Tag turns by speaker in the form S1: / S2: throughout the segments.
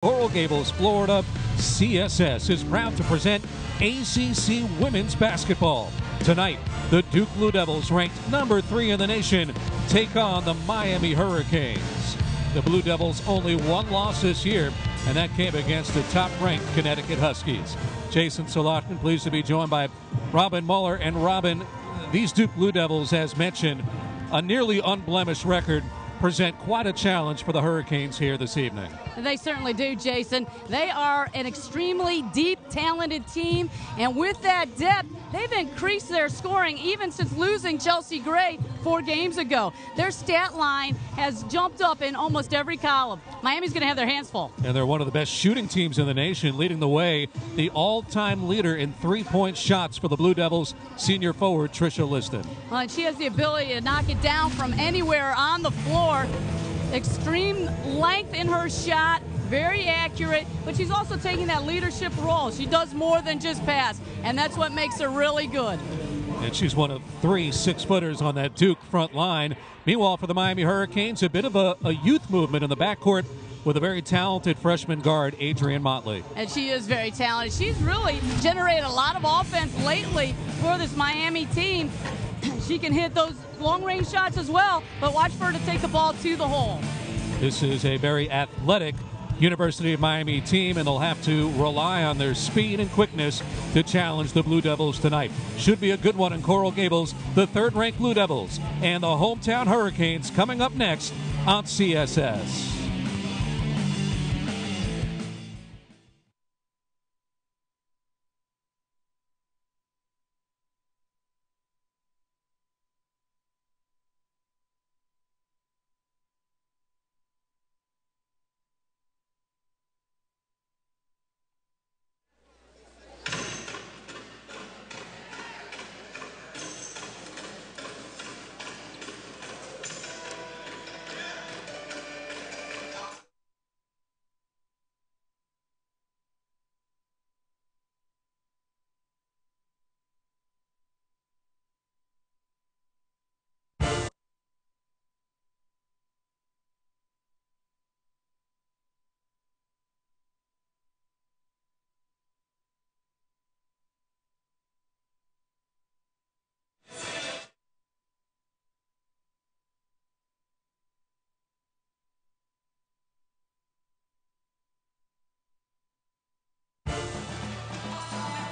S1: Coral Gables, Florida, CSS is proud to present ACC Women's Basketball. Tonight, the Duke Blue Devils, ranked number 3 in the nation, take on the Miami Hurricanes. The Blue Devils' only one loss this year, and that came against the top-ranked Connecticut Huskies. Jason Solotkin, pleased to be joined by Robin Muller. And Robin, these Duke Blue Devils, as mentioned, a nearly unblemished record, present quite a challenge for the Hurricanes here this evening.
S2: They certainly do, Jason. They are an extremely deep, talented team, and with that depth, they've increased their scoring even since losing Chelsea Gray 4 games ago. Their stat line has jumped up in almost every column. Miami's going to have their hands full.
S1: And they're one of the best shooting teams in the nation, leading the way, the all-time leader in three-point shots for the Blue Devils, senior forward Tricia Liston.
S2: Well, and she has the ability to knock it down from anywhere on the floor. Extreme length in her shot, very accurate, but she's also taking that leadership role. She does more than just pass, and that's what makes her really good.
S1: And she's one of 3 6-footers on that Duke front line. Meanwhile, for the Miami Hurricanes, a bit of a youth movement in the backcourt with a very talented freshman guard, Adrienne Motley.
S2: And she is very talented. She's really generated a lot of offense lately for this Miami team. She can hit those long-range shots as well, but watch for her to take the ball to the hole.
S1: This is a very athletic University of Miami team, and they'll have to rely on their speed and quickness to challenge the Blue Devils tonight. Should be a good one in Coral Gables. The third-ranked Blue Devils and the hometown Hurricanes coming up next on CSS.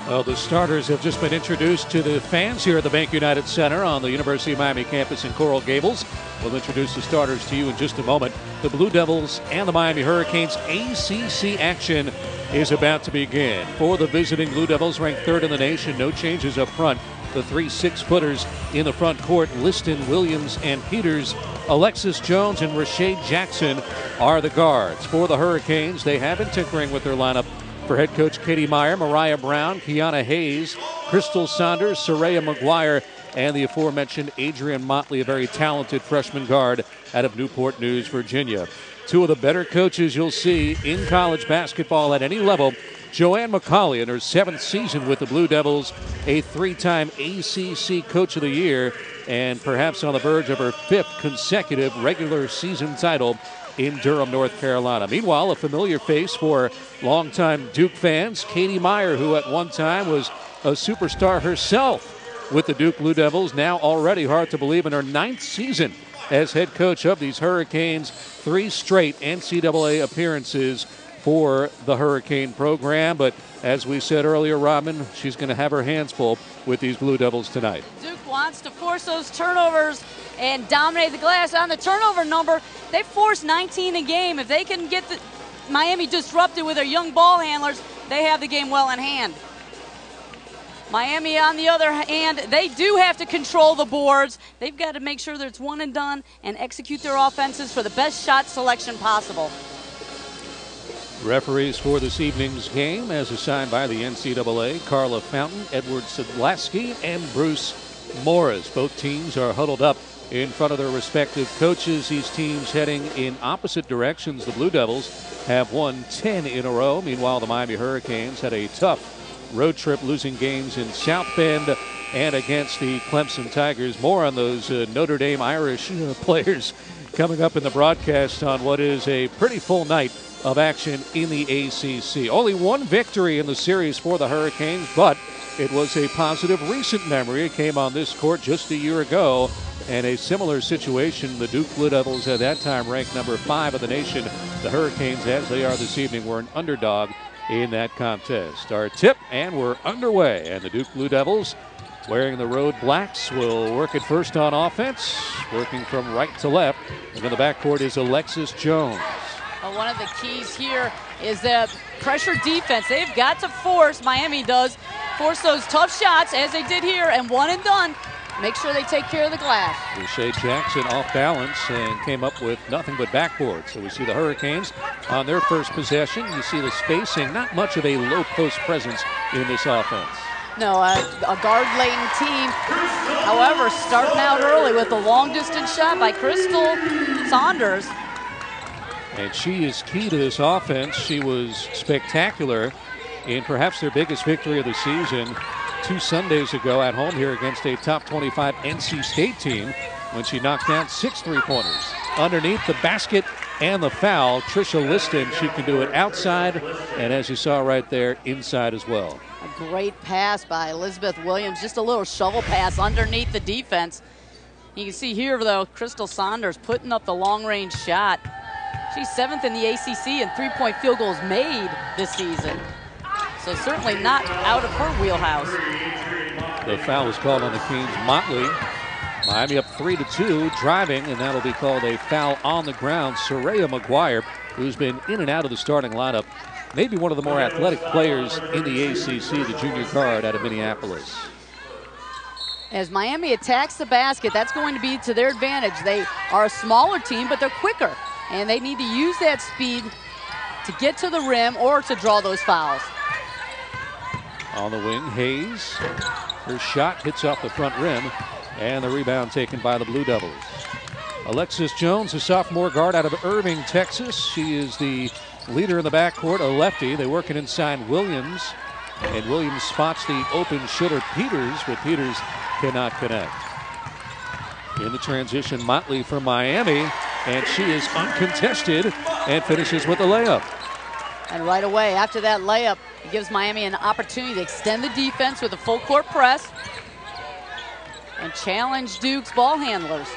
S1: Well, the starters have just been introduced to the fans here at the Bank United Center on the University of Miami campus in Coral Gables. We'll introduce the starters to you in just a moment. The Blue Devils and the Miami Hurricanes ACC action is about to begin. For the visiting Blue Devils, ranked 3rd in the nation, no changes up front. The 3 6-footers in the front court, Liston, Williams, and Peters. Alexis Jones and Rashae Jackson are the guards. For the Hurricanes, they have been tinkering with their lineup. For head coach Katie Meyer, Mariah Brown, Kiana Hayes, Crystal Saunders, Soraya McGuire, and the aforementioned Adrienne Motley, a very talented freshman guard out of Newport News, Virginia. 2 of the better coaches you'll see in college basketball at any level. Joanne McCauley in her 7th season with the Blue Devils, a 3-time ACC Coach of the Year, and perhaps on the verge of her 5th consecutive regular season title in Durham, North Carolina. Meanwhile, a familiar face for longtime Duke fans, Katie Meyer, who at one time was a superstar herself with the Duke Blue Devils, now already hard to believe in her 9th season as head coach of these Hurricanes. 3 straight NCAA appearances for the Hurricane program. But as we said earlier, Robin, she's going to have her hands full with these Blue Devils tonight.
S2: Duke wants to force those turnovers and dominate the glass. On the turnover number, they force 19 a game. If they can get the Miami disrupted with their young ball handlers, they have the game well in hand. Miami, on the other hand, they do have to control the boards. They've got to make sure that it's one and done and execute their offenses for the best shot selection possible.
S1: Referees for this evening's game, as assigned by the NCAA, Carla Fountain, Edward Sedlasky, and Bruce Morris. Both teams are huddled up in front of their respective coaches. These teams heading in opposite directions. The Blue Devils have won 10 in a row. Meanwhile, the Miami Hurricanes had a tough road trip, losing games in South Bend and against the Clemson Tigers. More on those Notre Dame Irish players coming up in the broadcast on what is a pretty full night of action in the ACC. Only one victory in the series for the Hurricanes, but it was a positive recent memory. It came on this court just a year ago, and a similar situation. The Duke Blue Devils at that time ranked number 5 of the nation. The Hurricanes, as they are this evening, were an underdog in that contest. Our tip, and we're underway. And the Duke Blue Devils, wearing the road blacks, will work it first on offense, working from right to left. And in the backcourt is Alexis Jones.
S2: Well, one of the keys here is the pressure defense. They've got to force, Miami does, force those tough shots as they did here, and one and done. Make sure they take care of the glass.
S1: Tricia Jackson off balance and came up with nothing but backboard. So we see the Hurricanes on their first possession. You see the spacing, not much of a low post presence in this offense.
S2: No, a guard-laden team. However, starting out early with a long-distance shot by Crystal Saunders.
S1: And she is key to this offense. She was spectacular in perhaps their biggest victory of the season 2 Sundays ago at home here against a top 25 NC State team when she knocked down 6 3-pointers. Underneath the basket and the foul, Tricia Liston, she can do it outside, and as you saw right there, inside as well.
S2: A great pass by Elizabeth Williams, just a little shovel pass underneath the defense. You can see here, though, Crystal Saunders putting up the long-range shot. She's 7th in the ACC in 3-point field goals made this season. So certainly not out of her wheelhouse.
S1: The foul was called on the Kings. Motley. Miami up 3-2, driving, and that'll be called a foul on the ground. Soraya McGuire, who's been in and out of the starting lineup, maybe one of the more athletic players in the ACC, the junior guard out of Minneapolis.
S2: As Miami attacks the basket, that's going to be to their advantage. They are a smaller team, but they're quicker, and they need to use that speed to get to the rim or to draw those fouls.
S1: On the wing, Hayes. Her shot hits off the front rim, and the rebound taken by the Blue Devils. Alexis Jones, a sophomore guard out of Irving, Texas. She is the leader in the backcourt, a lefty. They work it inside Williams, and Williams spots the open shooter Peters, but Peters cannot connect. In the transition, Motley from Miami, and she is uncontested and finishes with a layup.
S2: And right away, after that layup, it gives Miami an opportunity to extend the defense with a full court press and challenge Duke's ball handlers.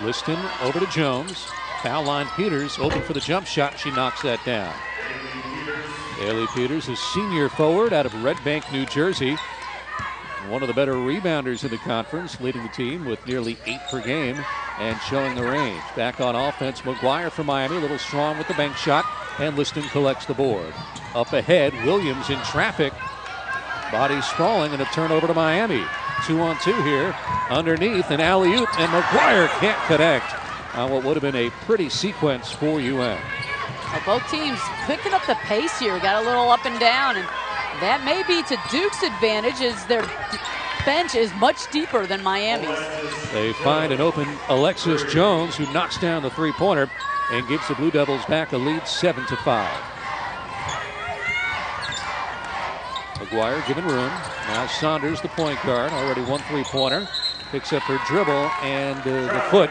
S1: Liston over to Jones. Foul line, Peters open for the jump shot. She knocks that down. Haley Peters, a senior forward out of Red Bank, New Jersey. One of the better rebounders in the conference, leading the team with nearly 8 per game and showing the range. Back on offense, McGuire from Miami, a little strong with the bank shot, and Liston collects the board. Up ahead, Williams in traffic. Body sprawling, and a turnover to Miami. 2-on-2 here. Underneath, an alley-oop, and McGuire can't connect on what would have been a pretty sequence for UM.
S2: Well, both teams picking up the pace here. Got a little up and down, and that may be to Duke's advantage as their bench is much deeper than Miami's. They
S1: find an open Alexis Jones, who knocks down the 3-pointer and gives the Blue Devils back a lead 7-5. McGuire giving room. Now Saunders, the point guard, already 1 3-pointer. Picks up her dribble, and the foot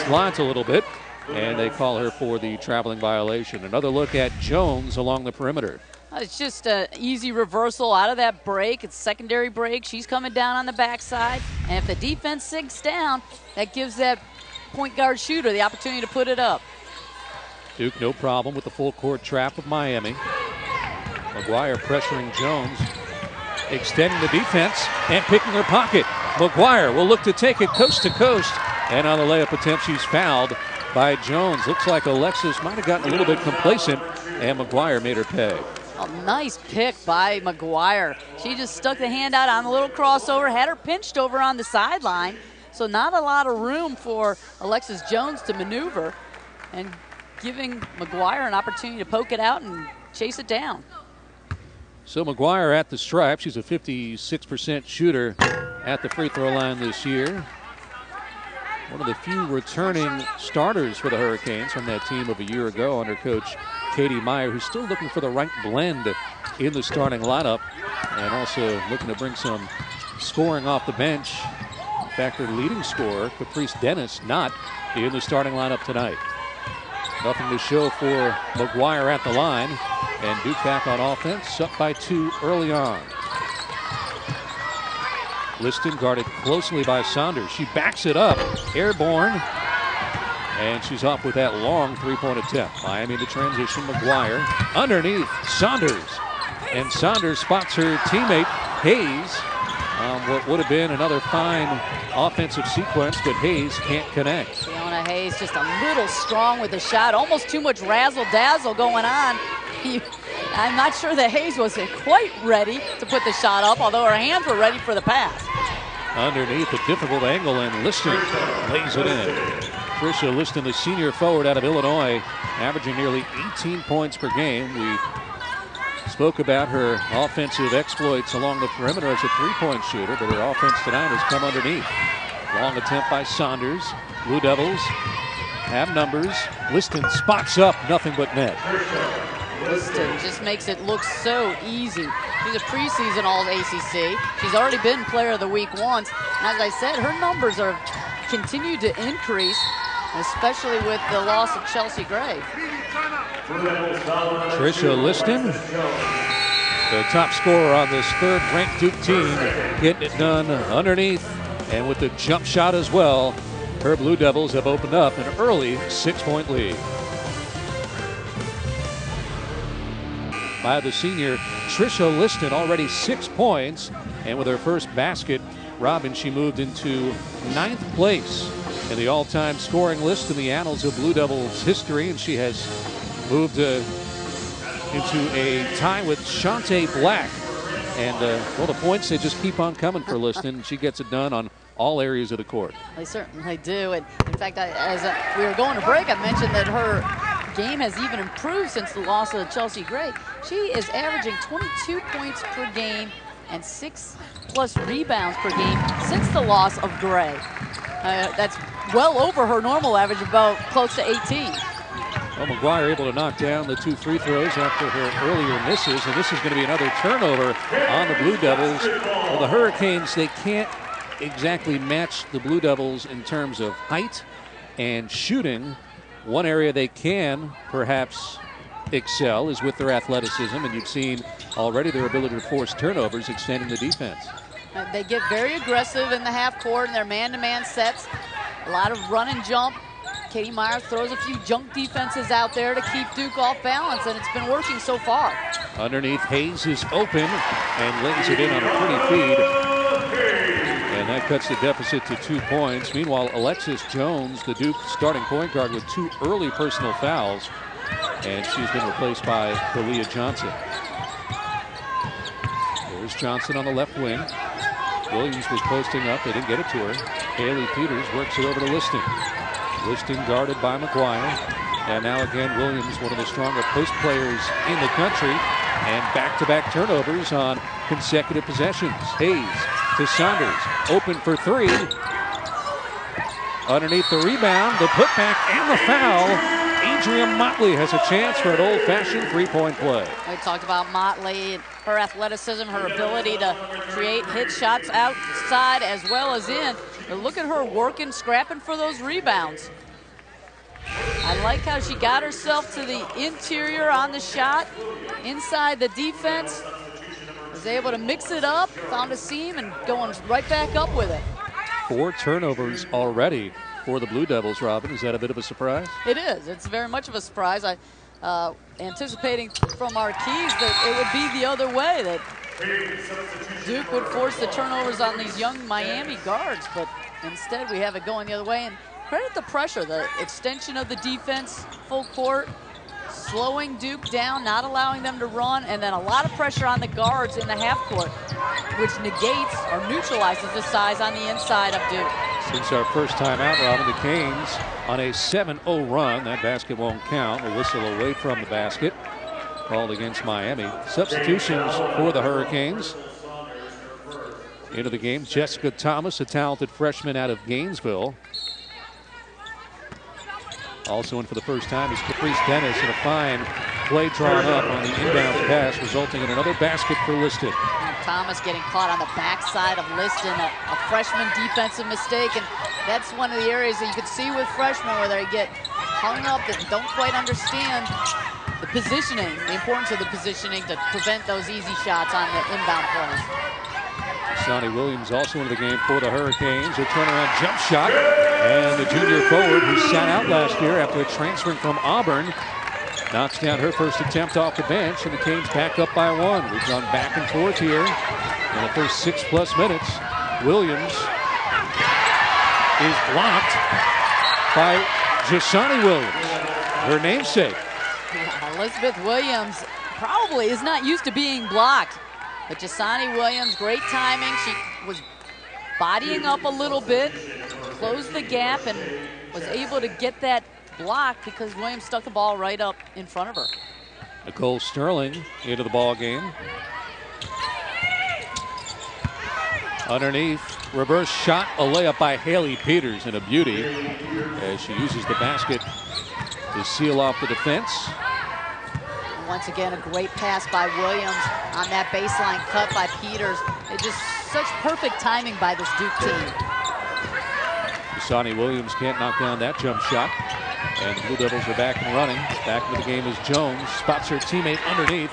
S1: slides a little bit, and they call her for the traveling violation. Another look at Jones along the perimeter.
S2: It's just an easy reversal out of that break. It's secondary break. She's coming down on the backside. And if the defense sinks down, that gives that point guard shooter the opportunity to put it up.
S1: Duke no problem with the full court trap of Miami. McGuire pressuring Jones, extending the defense and picking her pocket. McGuire will look to take it coast to coast. And on the layup attempt, she's fouled by Jones. Looks like Alexis might have gotten a little bit complacent, and McGuire made her pay.
S2: A nice pick by McGuire. She just stuck the hand out on the little crossover, had her pinched over on the sideline. So not a lot of room for Alexis Jones to maneuver, and giving McGuire an opportunity to poke it out and chase it down.
S1: So McGuire at the stripe. She's a 56% shooter at the free throw line this year. One of the few returning starters for the Hurricanes from that team of a year ago under coach Katie Meyer, who's still looking for the right blend in the starting lineup and also looking to bring some scoring off the bench. In fact, her leading scorer, Caprice Dennis, not in the starting lineup tonight. Nothing to show for McGuire at the line. And Duke back on offense, up by 2 early on. Liston guarded closely by Saunders. She backs it up, airborne, and she's off with that long three-point attempt. Miami in the transition, McGuire underneath Saunders, and Saunders spots her teammate Hayes. What would have been another fine offensive sequence, but Hayes can't connect.
S2: Fiona Hayes just a little strong with the shot, almost too much razzle-dazzle going on. I'm not sure that Hayes wasn't quite ready to put the shot up, although her hands were ready for the pass.
S1: Underneath, a difficult angle, and Liston lays it in. Tricia Liston, the senior forward out of Illinois, averaging nearly 18 points per game. We spoke about her offensive exploits along the perimeter as a three-point shooter, but her offense tonight has come underneath. Long attempt by Saunders. Blue Devils have numbers. Liston spots up, nothing but net.
S2: Liston just makes it look so easy. She's a preseason All-ACC. She's already been Player of the Week once. And as I said, her numbers are continued to increase, especially with the loss of Chelsea Gray.
S1: Tricia Liston, the top scorer on this third-ranked Duke team, getting it done underneath and with the jump shot as well. Her Blue Devils have opened up an early 6-point lead. By the senior Tricia Liston, already 6 points, and with her first basket, Robin, she moved into 9th place in the all-time scoring list in the annals of Blue Devils history, and she has moved into a tie with Shante Black. And well, the points, they just keep on coming for Liston. She gets it done on all areas of the court.
S2: They certainly do. And in fact, as we were going to break, I mentioned that her game has even improved since the loss of Chelsea Gray. She is averaging 22 points per game and 6+ rebounds per game since the loss of Gray. That's well over her normal average, about close to 18.
S1: Well, McGuire able to knock down the 2 free throws after her earlier misses, and this is going to be another turnover on the Blue Devils. Well, the Hurricanes, they can't exactly match the Blue Devils in terms of height and shooting. One area they can perhaps excel is with their athleticism, and you've seen already their ability to force turnovers, extending the defense.
S2: They get very aggressive in the half court in their man-to-man sets. A lot of run and jump. Katie Myers throws a few junk defenses out there to keep Duke off balance, and it's been working so far. Underneath,
S1: Hayes is open and lays it in on a pretty feed. And that cuts the deficit to 2 points. Meanwhile, Alexis Jones, the Duke starting point guard, with 2 early personal fouls. And she's been replaced by Kalia Johnson. There's Johnson on the left wing. Williams was posting up. They didn't get it to her. Haley Peters works it over to Liston. Liston guarded by McGuire. And now again, Williams, one of the stronger post players in the country. And back-to-back turnovers on consecutive possessions. Hayes to Saunders. Open for 3. Underneath the rebound, the putback, and the foul. Adria Motley has a chance for an old-fashioned three-point play.
S2: We talked about Motley, her athleticism, her ability to create hit shots outside as well as in. But look at her working, scrapping for those rebounds. I like how she got herself to the interior on the shot, inside the defense. Was able to mix it up, found a seam, and going right back up with it.
S1: 4 turnovers already for the Blue Devils, Robin. Is that a bit of a surprise?
S2: It is. It's very much of a surprise. I anticipating from our keys that it would be the other way, that Duke would force the turnovers on these young Miami guards, but instead we have it going the other way. And credit the pressure, the extension of the defense, full court, slowing Duke down, not allowing them to run, and then a lot of pressure on the guards in the half court, which negates or neutralizes the size on the inside of Duke.
S1: Since our first time out, Robin, the Canes on a 7-0 run. That basket won't count. A whistle away from the basket called against Miami. Substitutions for the Hurricanes. Into the game, Jessica Thomas, a talented freshman out of Gainesville. Also in for the first time is Caprice Dennis, and a fine play drawn up on the inbounds pass, resulting in another basket for Liston.
S2: Thomas getting caught on the backside of Liston, a freshman defensive mistake, and that's one of the areas that you could see with freshmen where they get hung up and don't quite understand the positioning, the importance of the positioning to prevent those easy shots on the inbound plays.
S1: Sonny Williams also into the game for the Hurricanes. A turnaround jump shot. And the junior forward who sat out last year after transferring from Auburn knocks down her first attempt off the bench, and the Canes back up by 1. We've gone back and forth here in the first 6+ minutes. Williams is blocked by Jasani Williams, her namesake.
S2: Elizabeth Williams probably is not used to being blocked. But Jasani Williams, great timing. She was bodying up a little bit, closed the gap, and was able to get that block because Williams stuck the ball right up in front of her.
S1: Nicole Sterling into the ball game. Underneath, reverse shot, a layup by Haley Peters, and a beauty as she uses the basket to seal off the defense.
S2: Once again, a great pass by Williams on that baseline cut by Peters. It's just such perfect timing by this Duke team.
S1: Sonny Williams can't knock down that jump shot. And the Blue Devils are back and running. Back into the game is Jones. Spots her teammate underneath.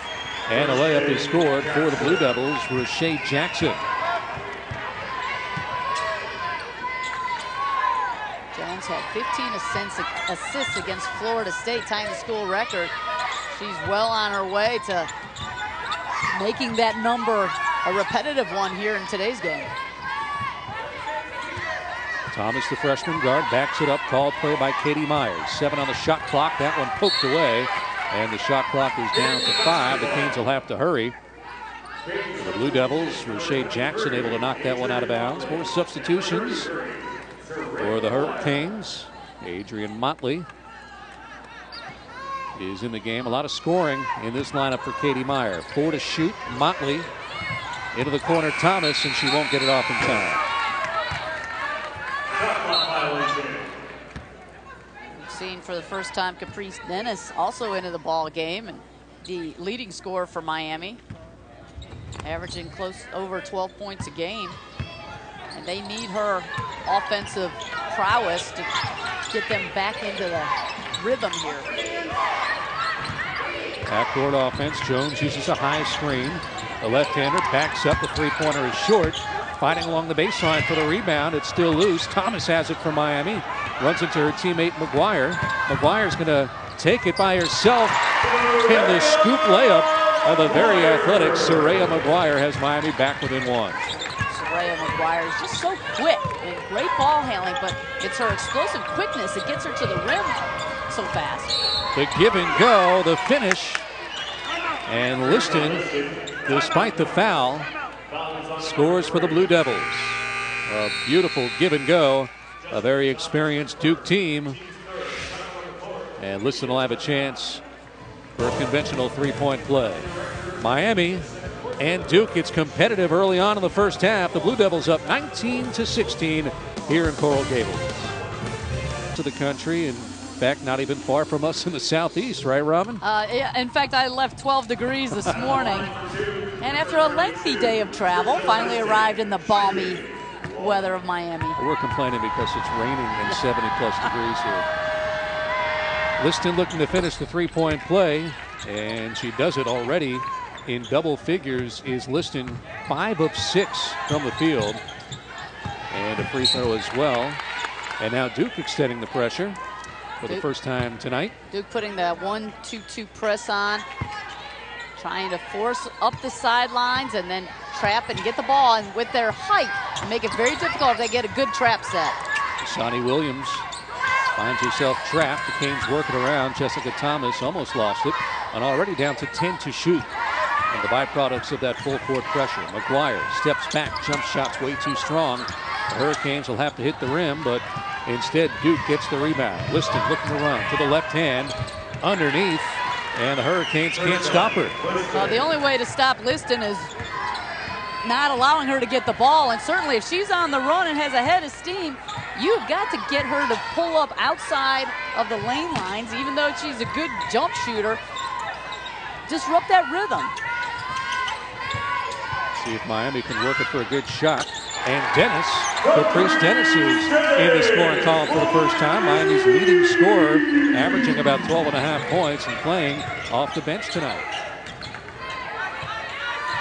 S1: And a layup is scored for the Blue Devils. Rashay Jackson.
S2: Jones had 15 assists against Florida State, tying the school record. She's well on her way to making that number a repetitive one here in today's game.
S1: Thomas, the freshman guard, backs it up. Called play by Katie Myers. 7 on the shot clock. That one poked away. And the shot clock is down to 5. The Canes will have to hurry. The Blue Devils, Rashay Jackson able to knock that one out of bounds. More substitutions for the Hurricanes. Adrian Motley is in the game. A lot of scoring in this lineup for Katie Meyer. 4 to shoot. Motley into the corner. Thomas, and she won't get it off in time.
S2: We've seen for the first time Caprice Dennis also into the ball game, and the leading scorer for Miami, averaging close over 12 points a game. And they need her offensive prowess to get them back into the rhythm here.
S1: Backcourt offense. Jones uses a high screen. The left-hander backs up. The three-pointer is short. Fighting along the baseline for the rebound. It's still loose. Thomas has it for Miami. Runs into her teammate McGuire. McGuire's going to take it by herself. And the scoop layup of the very athletic Soraya McGuire has Miami back within 1.
S2: Soraya McGuire is just so quick and great ball handling, but it's her explosive quickness that gets her to the rim so fast.
S1: The give and go, the finish. And Liston, despite the foul, scores for the Blue Devils. A beautiful give and go. A very experienced Duke team. And Liston will have a chance for a conventional three-point play. Miami and Duke, it's competitive early on in the first half. The Blue Devils up 19-16 here in Coral Gables. To the country, in fact, not even far from us in the southeast, right, Robin?
S2: Yeah, in fact, I left 12 degrees this morning. And after a lengthy day of travel, finally arrived in the balmy weather of Miami.
S1: We're complaining because it's raining and 70+ degrees here. Liston looking to finish the three-point play, and she does it already in double figures. Is Liston 5 of 6 from the field, and a free throw as well. And now Duke extending the pressure for the first time tonight.
S2: Duke putting the 1-2-2 press on, trying to force up the sidelines and then trap and get the ball, and with their height make it very difficult if they get a good trap set.
S1: Sonny Williams finds herself trapped. The Canes work it around. Jessica Thomas almost lost it, and already down to 10 to shoot. And the byproducts of that full court pressure. McGuire steps back, jump shots way too strong. The Hurricanes will have to hit the rim, but instead Duke gets the rebound. Liston looking to run to the left hand, underneath, and the Hurricanes can't stop her.
S2: The only way to stop Liston is not allowing her to get the ball, and certainly if she's on the run and has a head of steam, you've got to get her to pull up outside of the lane lines, even though she's a good jump shooter. Disrupt that rhythm.
S1: See if Miami can work it for a good shot. And Dennis, Caprice Dennis is in the scoring column for the first time. Miami's leading scorer, averaging about 12.5 points and playing off the bench tonight.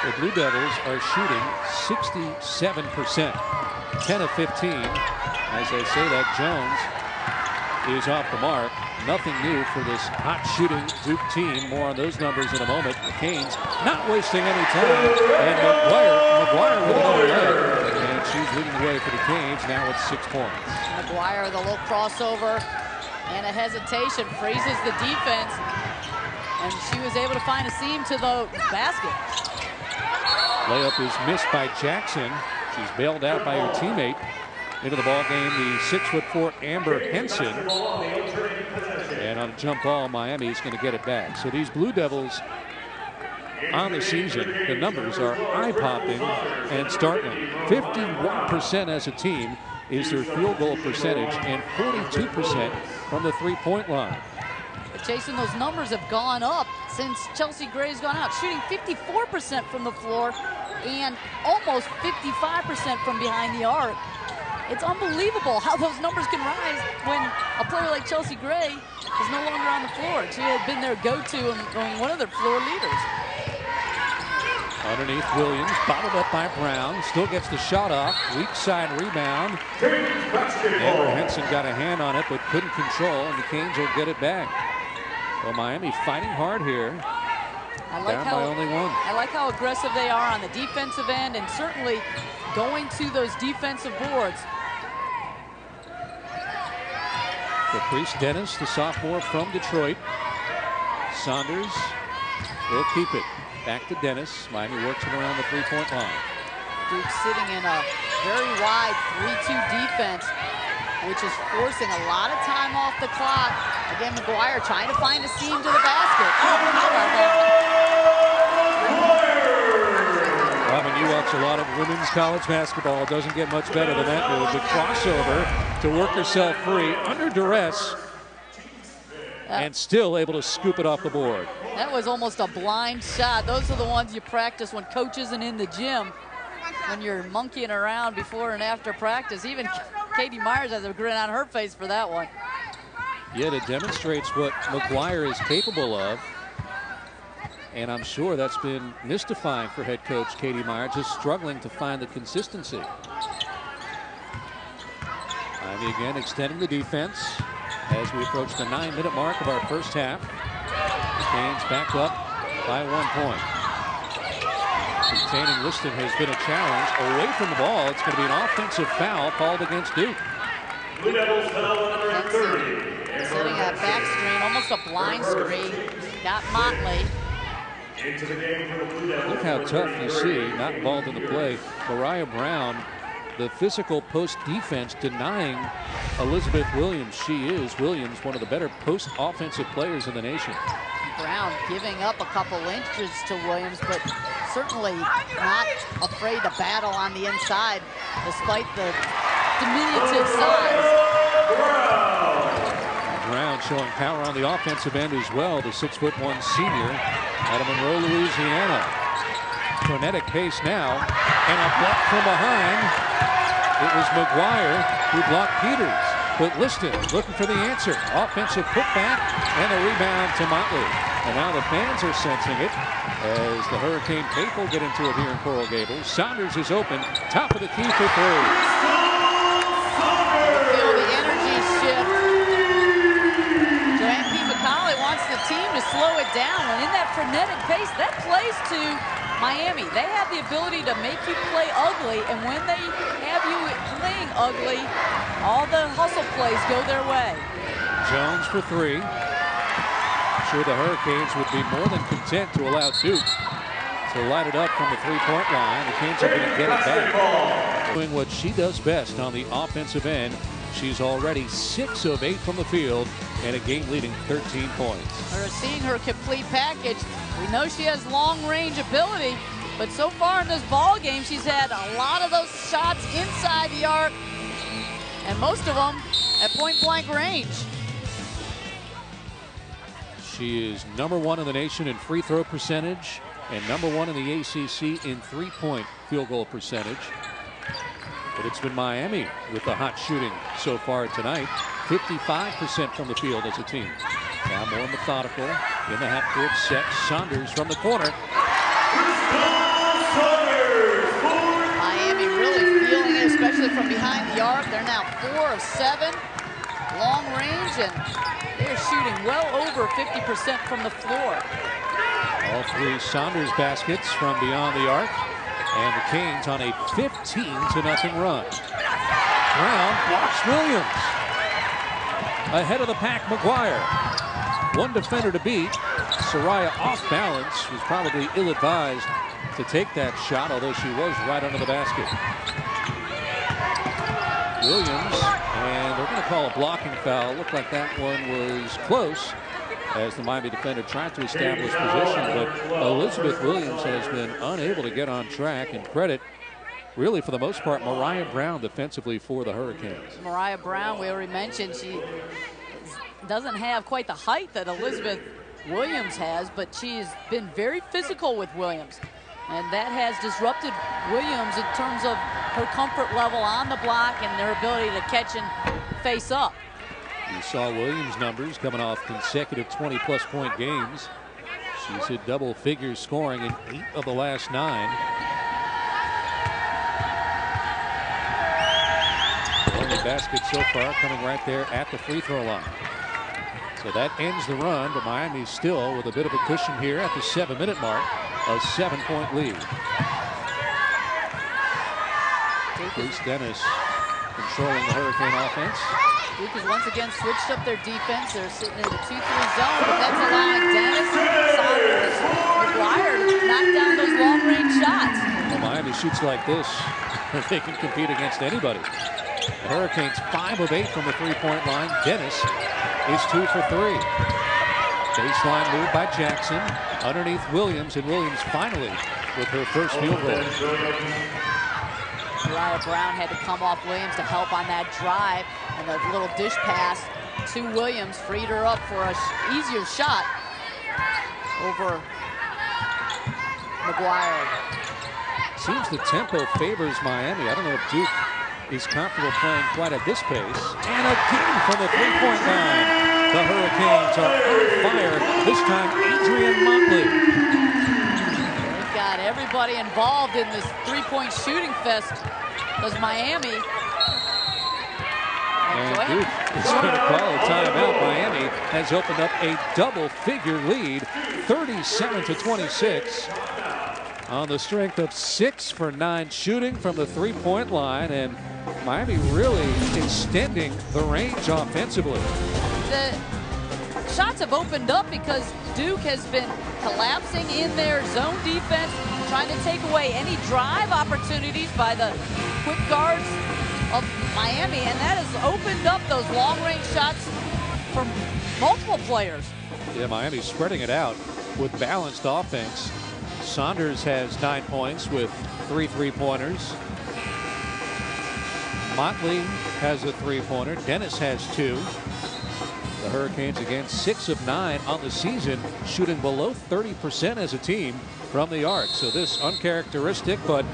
S1: The Blue Devils are shooting 67%, 10 of 15. As they say that, Jones is off the mark. Nothing new for this hot shooting Duke team. More on those numbers in a moment. The Canes not wasting any time. And McGuire with another leg. And she's leading the way for the Canes now with 6 points.
S2: McGuire, the little crossover and a hesitation, freezes the defense. And she was able to find a seam to the basket.
S1: Layup is missed by Jackson. She's bailed out by her teammate. Into the ball game, the 6'4" Amber Henson. And on a jump ball, Miami is going to get it back. So these Blue Devils on the season, the numbers are eye-popping and startling. 51% as a team is their field goal percentage and 42% from the three-point line.
S2: But Jason, those numbers have gone up since Chelsea Gray's gone out, shooting 54% from the floor and almost 55% from behind the arc. It's unbelievable how those numbers can rise when a player like Chelsea Gray is no longer on the floor. She had been their go-to and one of their floor leaders.
S1: Underneath Williams, bottled up by Brown, still gets the shot off. Weak side rebound. Amber Henson got a hand on it but couldn't control, and the Canes will get it back. Well, Miami fighting hard here. Down by only one.
S2: I like how aggressive they are on the defensive end and certainly going to those defensive boards.
S1: Caprice Dennis, the sophomore from Detroit. Saunders will keep it. Back to Dennis. Miami works it around the three-point line.
S2: Duke sitting in a very wide 3-2 defense, which is forcing a lot of time off the clock. Again, McGuire trying to find a seam to the basket. How about that?
S1: Robin, you watch a lot of women's college basketball. It doesn't get much better than that move. The crossover to work herself free under duress and still able to scoop it off the board.
S2: That was almost a blind shot. Those are the ones you practice when coach isn't in the gym, when you're monkeying around before and after practice. Even Katie Myers has a grin on her face for that one.
S1: Yet it demonstrates what McGuire is capable of. And I'm sure that's been mystifying for head coach Katie Myers, just struggling to find the consistency. Miami again extending the defense as we approach the 9-minute mark of our first half. The Canes back up by 1 point. Containing Liston has been a challenge. Away from the ball, it's going to be an offensive foul called against Duke.
S3: Blue Devils foul number 30.
S2: Setting a back screen, almost a blind screen. Got Motley.
S3: Into the game for the Blue Devils.
S1: Look how tough you see, not involved in the play. Mariah Brown, the physical post defense, denying Elizabeth Williams. She is, Williams, one of the better post offensive players in the nation.
S2: Brown giving up a couple inches to Williams, but certainly not afraid to battle on the inside, despite the diminutive size.
S1: Brown showing power on the offensive end as well, the 6'1" senior out of Monroe, Louisiana. Frenetic pace now, and a block from behind. It was McGuire who blocked Peters, but Liston looking for the answer. Offensive putback and a rebound to Motley. And now the fans are sensing it as the Hurricane faithful get into it here in Coral Gables. Saunders is open, top of the key for three.
S2: Feel the energy shift. Joanne P. McCauley wants the team to slow it down, and in that frenetic pace, that plays to Miami. They have the ability to make you play ugly, and when they have you playing ugly, all the hustle plays go their way.
S1: Jones for three. I'm sure the Hurricanes would be more than content to allow Duke to light it up from the three-point line. The Canes are going to get it back. Doing what she does best on the offensive end. She's already 6 of 8 from the field and a game-leading 13 points.
S2: We're seeing her complete package. We know she has long-range ability, but so far in this ball game, she's had a lot of those shots inside the arc, and most of them at point-blank range.
S1: She is #1 in the nation in free throw percentage and #1 in the ACC in three-point field goal percentage. But it's been Miami with the hot shooting so far tonight. 55% from the field as a team. Now more methodical in the half-court set. Saunders from the corner.
S4: Miami really feeling it, especially from behind the arc. They're now 4 of 7 long range, and they're shooting well over 50% from the floor.
S1: All 3 Saunders baskets from beyond the arc. And the Canes on a 15-0 run. Brown blocks Williams. Ahead of the pack, McGuire. One defender to beat. Tricia off balance, was probably ill-advised to take that shot, although she was right under the basket. Williams, and they're going to call a blocking foul. Looked like that one was close as the Miami defender tried to establish position, but Elizabeth Williams has been unable to get on track, and credit really for the most part Mariah Brown defensively for the Hurricanes.
S2: Mariah Brown, we already mentioned, she doesn't have quite the height that Elizabeth Williams has, but she has been very physical with Williams, and that has disrupted Williams in terms of her comfort level on the block and their ability to catch and face up.
S1: You saw Williams' numbers coming off consecutive 20-plus point games. She's hit double figures scoring in 8 of the last 9. Only basket so far coming right there at the free throw line. So that ends the run, but Miami's still with a bit of a cushion here at the 7-minute mark. A 7-point lead. Bruce Dennis controlling the Hurricane offense.
S4: Duke has once again switched up their defense. They're sitting in the 2-3 zone, but that's allowing Dennis, Saunders, McGuire to knock down those long-range shots.
S1: Well, Miami shoots like this, they can compete against anybody. The Hurricanes 5 of 8 from the three-point line. Dennis is 2 for 3. Baseline move by Jackson underneath Williams, and Williams finally with her first field goal.
S4: Mariah Brown had to come off Williams to help on that drive, and the little dish pass to Williams freed her up for an easier shot over McGuire.
S1: Seems the tempo favors Miami. I don't know if Duke is comfortable playing quite at this pace. And again from the three-point line, the Hurricanes are on fire. This time, Adrian Motley.
S4: They've got everybody involved in this three-point shooting fest because Miami.
S1: And Duke is going to call a timeout. Miami has opened up a double-figure lead, 37-26, on the strength of 6 for 9 shooting from the three-point line, and Miami really extending the range offensively.
S4: The shots have opened up because Duke has been collapsing in their zone defense, trying to take away any drive opportunities by the quick guards of Miami, and that has opened up those long-range shots from multiple players.
S1: Yeah, Miami's spreading it out with balanced offense. Saunders has 9 points with 3 three-pointers. Motley has a three-pointer. Dennis has 2. The Hurricanes again 6 of 9 on the season, shooting below 30% as a team from the arc. So this uncharacteristic, but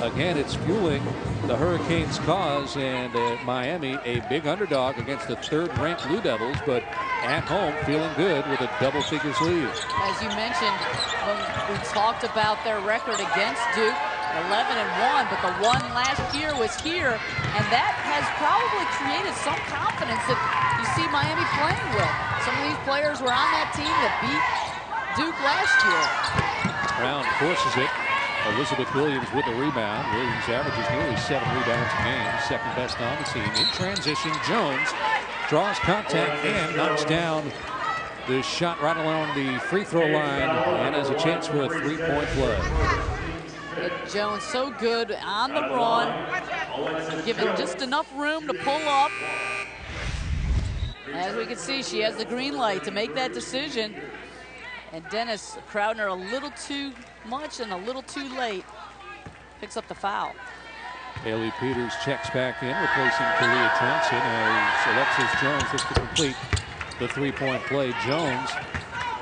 S1: again, it's fueling the Hurricanes' cause, and Miami a big underdog against the third-ranked Blue Devils, but at home feeling good with a double-figures lead.
S4: As you mentioned, when we talked about their record against Duke, 11-1, but the one last year was here, and that has probably created some confidence that you see Miami playing with. Some of these players were on that team that beat Duke last year.
S1: Brown forces it. Elizabeth Williams with a rebound. Williams averages nearly 7 rebounds a game, second best on the team. In transition, Jones draws contact and knocks down the shot right along the free throw line, and has a chance for a three-point play.
S4: Jones so good on the run, given just enough room to pull up. As we can see, she has the green light to make that decision. And Dennis crowding her a little too much and a little too late. Picks up the foul.
S1: Haley Peters checks back in, replacing Kalia Johnson as Alexis Jones looks to complete the three-point play. Jones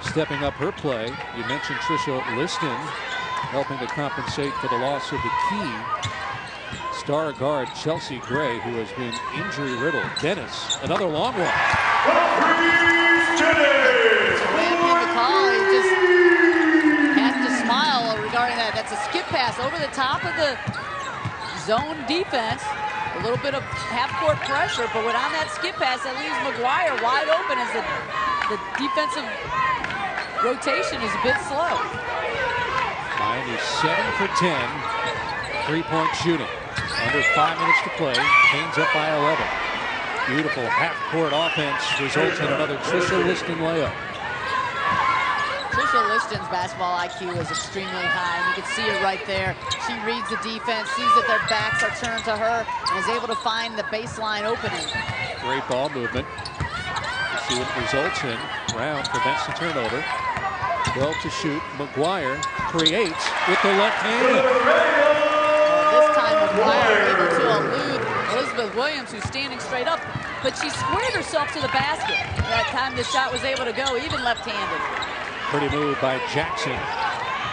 S1: stepping up her play. You mentioned Tricia Liston helping to compensate for the loss of the key star guard Chelsea Gray, who has been injury-riddled. Dennis, another long one.
S4: The call, he just has to smile regarding that. That's a skip pass over the top of the zone defense. A little bit of half-court pressure, but on that skip pass, that leaves McGuire wide open as the defensive rotation is a bit slow.
S1: Miami 7 for 10. Three-point shooting. Under 5 minutes to play. Canes up by 11. Beautiful half-court offense results in another Tricia Liston layup.
S4: Tricia Liston's basketball IQ is extremely high, and you can see it right there. She reads the defense, sees that their backs are turned to her, and is able to find the baseline opening.
S1: Great ball movement. Let's see what it results in. Brown prevents the turnover. 12 to shoot. McGuire creates with the left hand.
S4: This time McGuire able to elude Elizabeth Williams, who's standing straight up, but she squared herself to the basket. That time the shot was able to go, even left-handed.
S1: Pretty move by Jackson.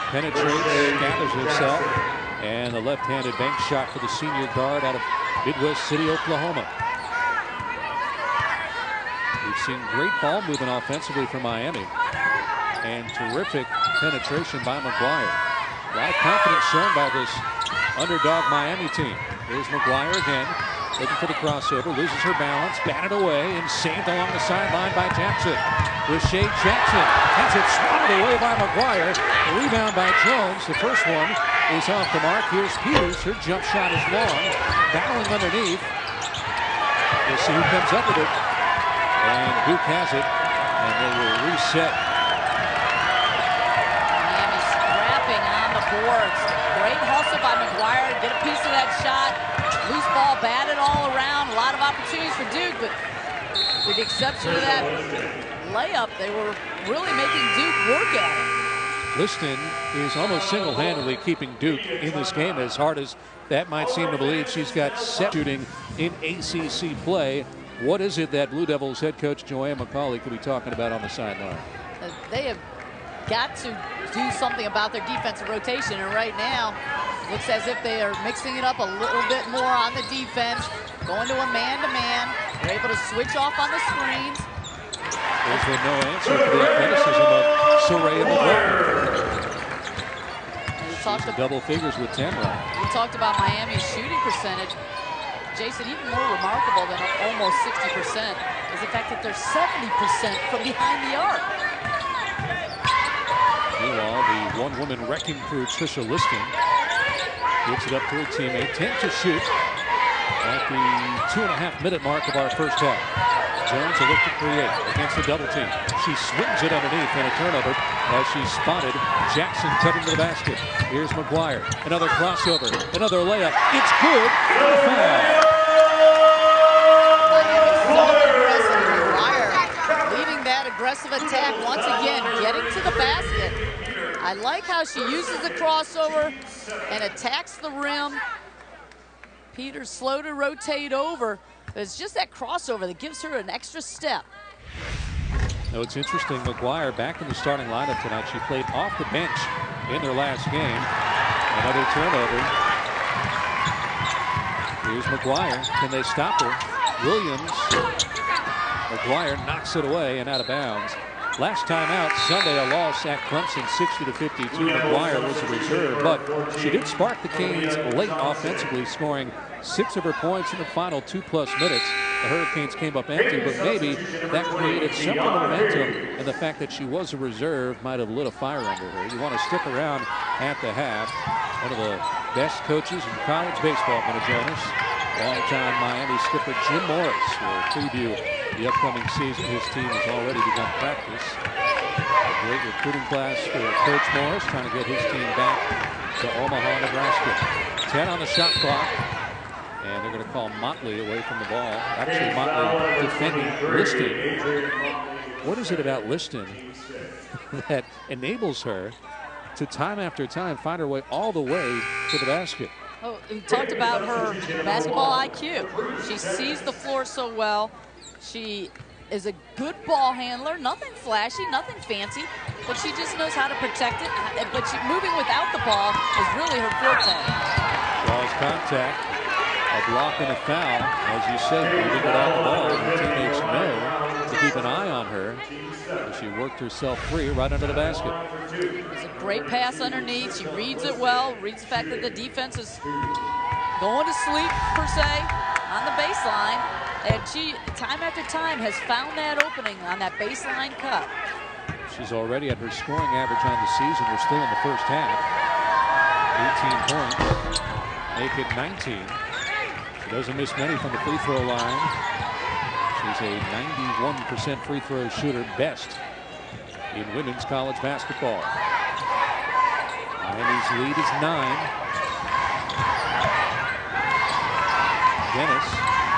S1: Penetrates, gathers herself, and a left-handed bank shot for the senior guard out of Midwest City, Oklahoma. We've seen great ball movement offensively from Miami, and terrific penetration by McGuire. A lot of confidence shown by this underdog Miami team. Here's McGuire again, looking for the crossover, loses her balance, batted away, and saved along the sideline by Jackson. Riche Jackson has it swatted away by McGuire. A rebound by Jones. The first one is off the mark. Here's Peters. Her jump shot is long. Battling underneath. We'll see who comes up with it. And Duke has it. And they will reset.
S4: Miami scrapping on the boards. Great hustle by McGuire. Get a piece of that shot. Loose ball batted all around. A lot of opportunities for Duke, but with the exception of that layup, they were really making Duke work at it.
S1: Liston is almost single-handedly keeping Duke in this game, as hard as that might seem to believe. She's got 7 shooting in ACC play. What is it that Blue Devils head coach Joanne McCauley could be talking about on the sideline?
S4: They have got to do something about their defensive rotation, and right now looks as if they are mixing it up a little bit more on the defense, going to a man-to-man. They're able to switch off on the screens.
S1: There's been no answer for the athleticism of Soraya McGuire. She's in double figures with 10 right.
S4: We talked about Miami's shooting percentage. Jason, even more remarkable than almost 60% is the fact that they're 70% from behind the arc.
S1: Meanwhile, the one-woman wrecking crew, Tricia Liston, gets it up to her teammate. 10 to shoot at the 2.5-minute mark of our first half. Jones a look to create against the double team. She swings it underneath and a turnover as she spotted Jackson cutting to the basket. Here's McGuire. Another crossover. Another layup. It's good. Foul.
S4: McGuire leading that aggressive attack once again, getting to the basket. I like how she uses the crossover and attacks the rim. Peters slow to rotate over. But it's just that crossover that gives her an extra step.
S1: Now it's interesting, McGuire back in the starting lineup tonight. She played off the bench in their last game. Another turnover. Here's McGuire. Can they stop her? Williams. McGuire knocks it away and out of bounds. Last time out, Sunday, a loss at Clemson, 60-52. McGuire was a reserve, but she did spark the Canes late offensively, scoring 6 of her points in the final 2+ minutes. The Hurricanes came up empty, but maybe that created some momentum, and the fact that she was a reserve might have lit a fire under her. You want to stick around at the half. One of the best coaches in college baseball going to join us. Longtime Miami skipper Jim Morris will preview the upcoming season. His team has already begun practice. A great recruiting class for Coach Morris, trying to get his team back to Omaha, Nebraska. 10 on the shot clock. And they're going to call Motley away from the ball. Actually, Motley defending Liston. What is it about Liston that enables her to time after time find her way all the way to the basket?
S4: Oh, we talked about her basketball IQ. She sees the floor so well. She is a good ball handler. Nothing flashy, nothing fancy, but she just knows how to protect it. But moving without the ball is really her forte.
S1: Draws contact. A block and a foul. As you said, moving without the ball. Her teammates know to keep an eye on her. She worked herself free right under the basket.
S4: It's a great pass underneath. She reads it well. Reads the fact that the defense is going to sleep, per se, on the baseline. And she, time after time, has found that opening on that baseline cut.
S1: She's already at her scoring average on the season. We're still in the first half. 18 points. Make it 19. She doesn't miss many from the free throw line. She's a 91% free throw shooter, best in women's college basketball. Miami's lead is 9. Dennis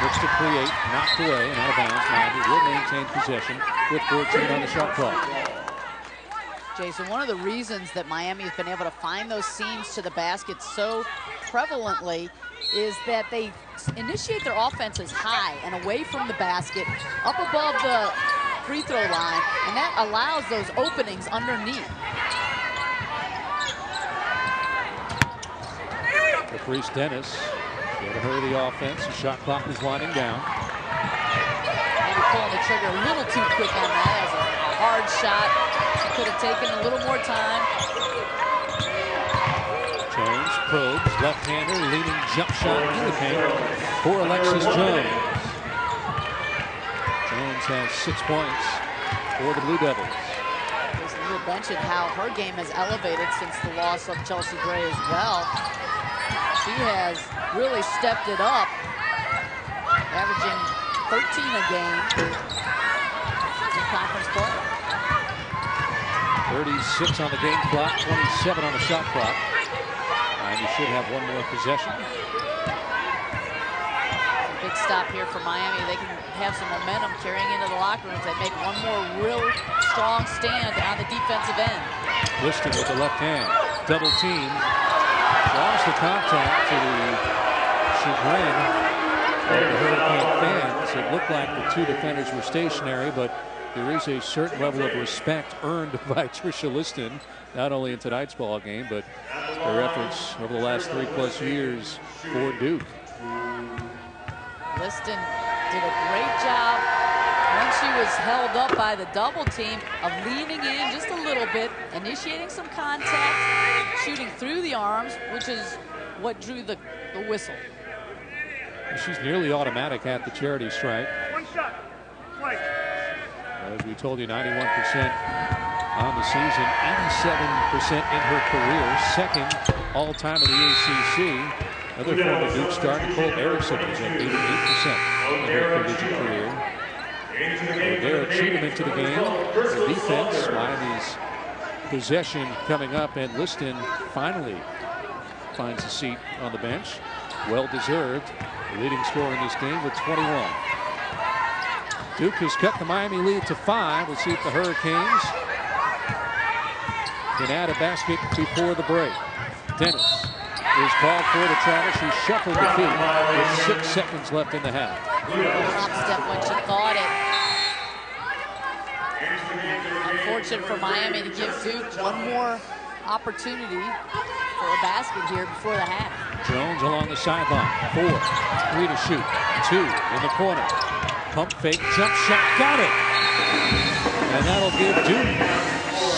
S1: looks to create, knocked away and out of bounds. Miami will maintain possession with 14 on the shot clock.
S4: Jason, one of the reasons that Miami has been able to find those seams to the basket so prevalently is that they initiate their offenses high and away from the basket, up above the free throw line, and that allows those openings underneath.
S1: Caprice Dennis, got to hurry the offense. The shot clock is winding down.
S4: Maybe pulling the trigger a little too quick on that. That was a hard shot. She could have taken a little more time.
S1: Jones probes, left-hander, leaning jump shot in the paint for Alexis Jones. Jones has 6 points for the Blue Devils.
S4: Jason, you mentioned how her game has elevated since the loss of Chelsea Gray as well. She has really stepped it up, averaging 13 a game in conference play.
S1: 36 on the game clock, 27 on the shot clock. And you should have one more possession.
S4: Big stop here for Miami. They can have some momentum carrying into the locker rooms. They make one more real strong stand on the defensive end.
S1: Liston with the left hand, double team. Draws the contact to the chagrin of the Hurricane fans. It looked like the two defenders were stationary, but there is a certain level of respect earned by Tricia Liston, not only in tonight's ball game, but their efforts over the last 3+ years for Duke.
S4: Liston did a great job when she was held up by the double team of leaning in just a little bit, initiating some contact, shooting through the arms, which is what drew the whistle.
S1: She's nearly automatic at the charity stripe.
S3: One shot. Play.
S1: As we told you, 91% on the season, 87% in her career, second all-time in the ACC. Another former Duke star, Nicole Erickson, is at 88% in her collegiate career. They're cheating into the game. The defense, Miami's possession coming up, and Liston finally finds a seat on the bench. Well-deserved. The leading scorer in this game with 21. Duke has cut the Miami lead to 5. We'll see if the Hurricanes can add a basket before the break. Dennis is called for the travel. She shuffled the feet with 6 seconds left in the half.
S4: Top step when she thought it. Unfortunate for Miami to give Duke one more opportunity for a basket here before the half.
S1: Jones along the sideline. 4, 3 to shoot. 2 in the corner. Pump fake, jump shot, got it. And that'll give Duke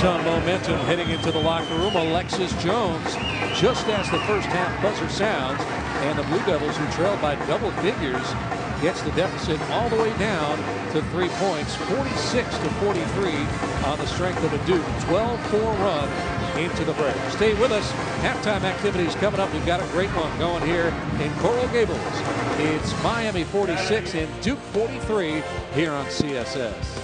S1: some momentum heading into the locker room. Alexis Jones, just as the first half buzzer sounds, and the Blue Devils, who trailed by double figures, gets the deficit all the way down to 3 points, 46-43 on the strength of a Duke 12-4 run into the break. Stay with us. Halftime activities coming up. We've got a great one going here in Coral Gables. It's Miami 46 and Duke 43 here on CSS.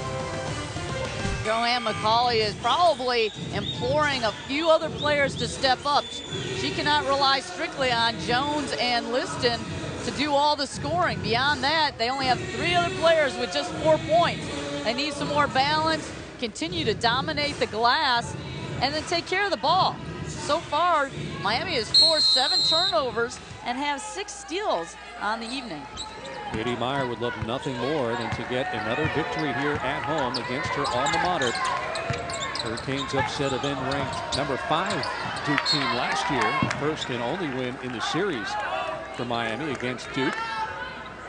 S4: Joanne McCauley is probably imploring a few other players to step up. She cannot rely strictly on Jones and Liston to do all the scoring. Beyond that, they only have 3 other players with just 4 points. They need some more balance, continue to dominate the glass, and then take care of the ball. So far, Miami has forced 7 turnovers and has 6 steals on the evening.
S1: Katie Meyer would love nothing more than to get another victory here at home against her alma mater. Hurricanes upset a then-ranked number 5 Duke team last year, first and only win in the series for Miami against Duke.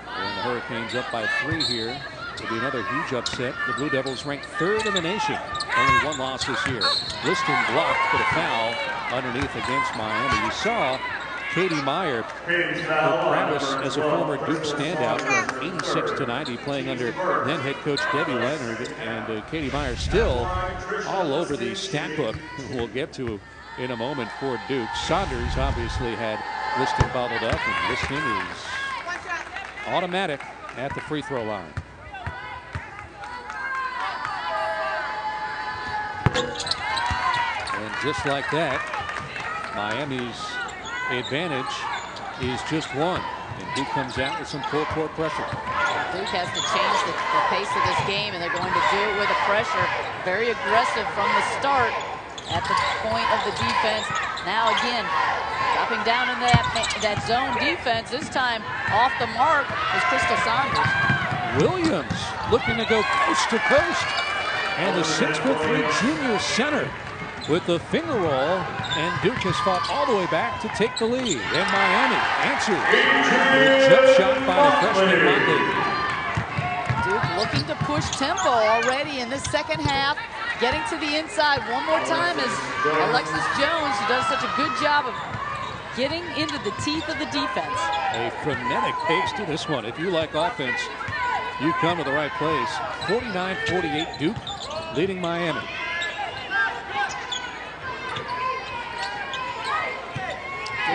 S1: And the Hurricanes up by 3 here. It'll be another huge upset. The Blue Devils ranked 3rd in the nation. Only 1 loss this year. Liston blocked, but a foul underneath against Miami. You saw Katie Meyer, her prowess as a former Duke standout from 86 to 90, playing under then head coach Debbie Leonard. And Katie Meyer still all over the stat book. We'll get to in a moment for Duke. Saunders obviously had Liston bottled up, and Liston is automatic at the free throw line. And just like that, Miami's advantage is just 1. And Duke comes out with some full court pressure.
S4: Duke has to change the pace of this game, and they're going to do it with the pressure. Very aggressive from the start at the point of the defense. Now again, dropping down in that zone defense. This time off the mark is Crystal Saunders.
S1: Williams looking to go coast to coast. And the 6'3" junior center with the finger roll, and Duke has fought all the way back to take the lead. And Miami answers with a jump shot by the freshman Motley.
S4: Duke looking to push tempo already in this second half, getting to the inside one more time as Alexis Jones, who does such a good job of getting into the teeth of the defense.
S1: A frenetic pace to this one. If you like offense, you come to the right place. 49-48 Duke leading Miami.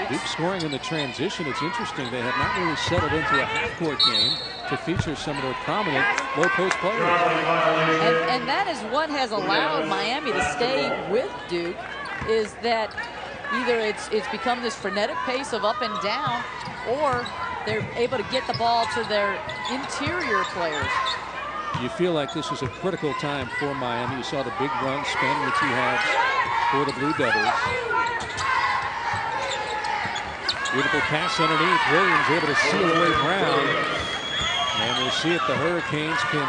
S1: Duke scoring in the transition. It's interesting. They have not really settled into a half-court game to feature some of their prominent low-post players.
S4: And that is what has allowed Miami to stay with Duke, is that either it's become this frenetic pace of up and down, or they're able to get the ball to their interior players.
S1: You feel like this is a critical time for Miami. You saw the big run spanning the 2 halves for the Blue Devils. Beautiful pass underneath. Williams able to seal away Brown. And we'll see if the Hurricanes can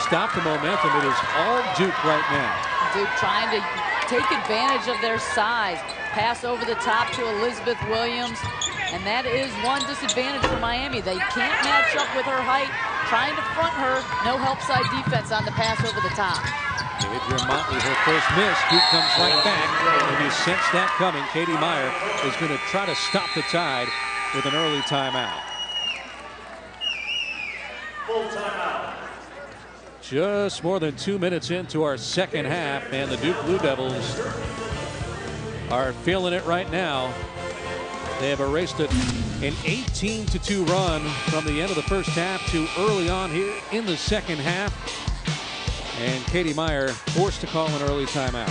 S1: stop the momentum. It is all Duke right now.
S4: Duke trying to take advantage of their size. Pass over the top to Elizabeth Williams. And that is one disadvantage for Miami. They can't match up with her height. Trying to front her. No help side defense on the pass over the top.
S1: Adrian Motley, her first miss. Duke comes right back. And you sense that coming. Katie Meyer is going to try to stop the Tide with an early timeout.
S3: Full timeout.
S1: Just more than 2 minutes into our second half, and the Duke Blue Devils are feeling it right now. They have erased an 18-2 run from the end of the first half to early on here in the second half. And Katie Meyer forced to call an early timeout.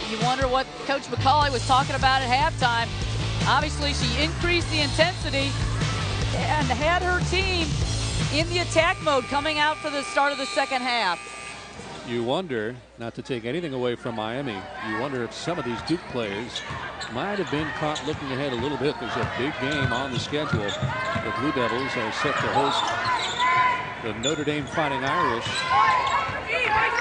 S4: You wonder what Coach McCauley was talking about at halftime. Obviously, she increased the intensity and had her team in the attack mode coming out for the start of the second half.
S1: You wonder, not to take anything away from Miami, you wonder if some of these Duke players might have been caught looking ahead a little bit. There's a big game on the schedule. The Blue Devils are set to host the Notre Dame Fighting Irish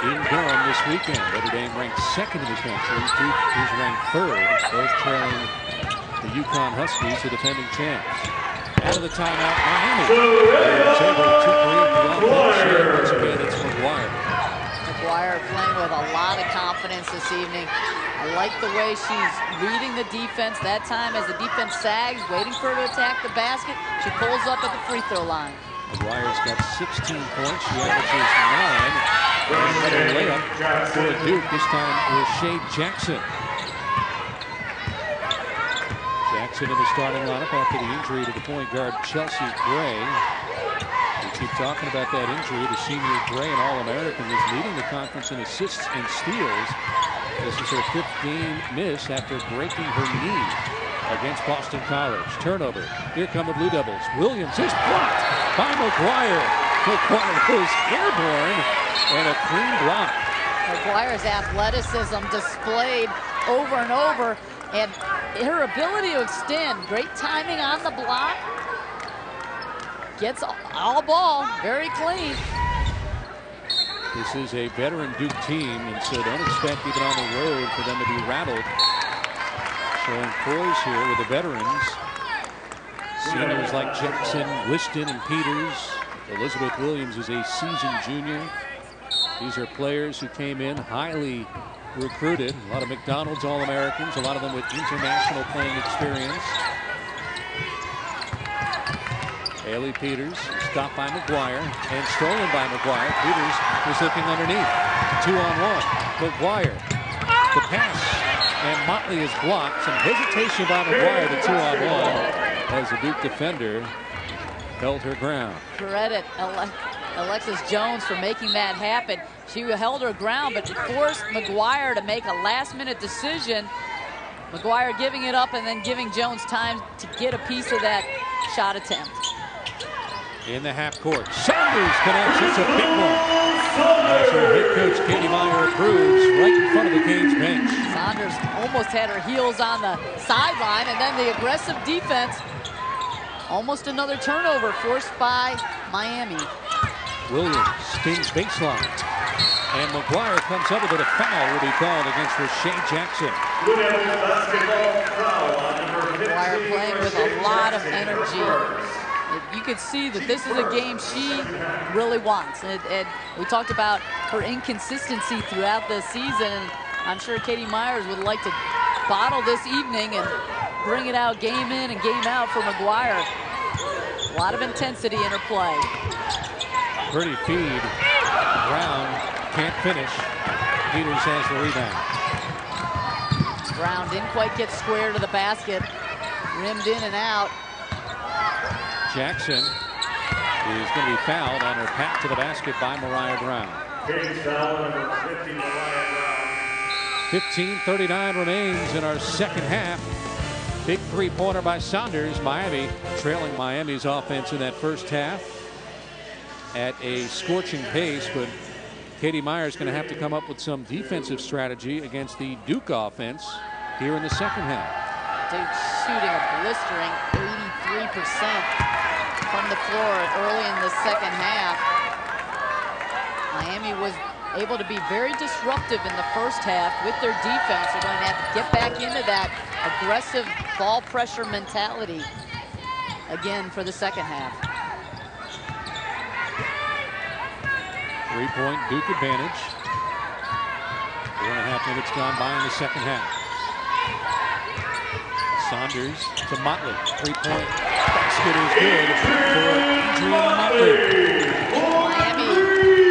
S1: in Durham this weekend. Notre Dame ranked 2nd in the country. Duke is ranked 3rd, both trailing the UConn Huskies, the defending champs. Out of the timeout, Miami. It's able to create the offense. Once again, it's McGuire.
S4: McGuire playing with a lot of confidence this evening. I like the way she's reading the defense. That time as the defense sags, waiting for her to attack the basket, she pulls up at the free throw line.
S1: McGuire's got 16 points. She averages 9. Another layup for Duke, this time with Shea Jackson. Jackson in the starting lineup after the injury to the point guard Chelsea Gray. We keep talking about that injury. The senior Gray, an All-American, was leading the conference in assists and steals. This is her 5th game miss after breaking her knee against Boston College. Turnover. Here come the Blue Devils. Williams is blocked by McGuire. McGuire goes airborne and a clean block.
S4: McGuire's athleticism displayed over and over, and her ability to extend. Great timing on the block. Gets all ball, very clean.
S1: This is a veteran Duke team, and so don't expect even on the road for them to be rattled. Showing poise here with the veterans. Seniors like Jackson, Liston, and Peters. Elizabeth Williams is a seasoned junior. These are players who came in highly recruited. A lot of McDonald's All-Americans, a lot of them with international playing experience. Haley Peters stopped by McGuire and stolen by McGuire. Peters was looking underneath. 2-on-1. McGuire, the pass, and Motley is blocked. Some hesitation by McGuire, the 2-on-1, as the Duke defender held her ground.
S4: Credit Alexis Jones for making that happen. She held her ground, but forced McGuire to make a last-minute decision. McGuire giving it up and then giving Jones time to get a piece of that shot attempt.
S1: In the half court, Saunders connects. It's a big one. As her head coach Katie Meyer approves, right in front of the Canes bench.
S4: Saunders almost had her heels on the sideline, and then the aggressive defense. Almost another turnover forced by Miami.
S1: Williams spins baseline. And McGuire comes up with it. A foul will be called against Rashay Jackson.
S4: McGuire playing with a lot of energy. You could see that this is a game she really wants. And we talked about her inconsistency throughout the season. And I'm sure Katie Myers would like to bottle this evening and bring it out game in and game out for McGuire. A lot of intensity in her play.
S1: Pretty feed. Brown can't finish. Peters has the rebound.
S4: Brown didn't quite get square to the basket. Rimmed in and out.
S1: Jackson is going to be fouled on her path to the basket by Mariah Brown. 15:39 remains in our second half. Big three-pointer by Saunders. Miami trailing Miami's offense in that first half at a scorching pace, but Katie Meyer's going to have to come up with some defensive strategy against the Duke offense here in the second half.
S4: Duke shooting a blistering 83% from the floor early in the second half. Miami was able to be very disruptive in the first half with their defense. They're going to have to get back into that aggressive ball pressure mentality again for the second half.
S1: 3-point Duke advantage. 4.5 minutes gone by in the second half. Saunders to Motley. 3-point basket is good for Adrian Motley.
S4: Miami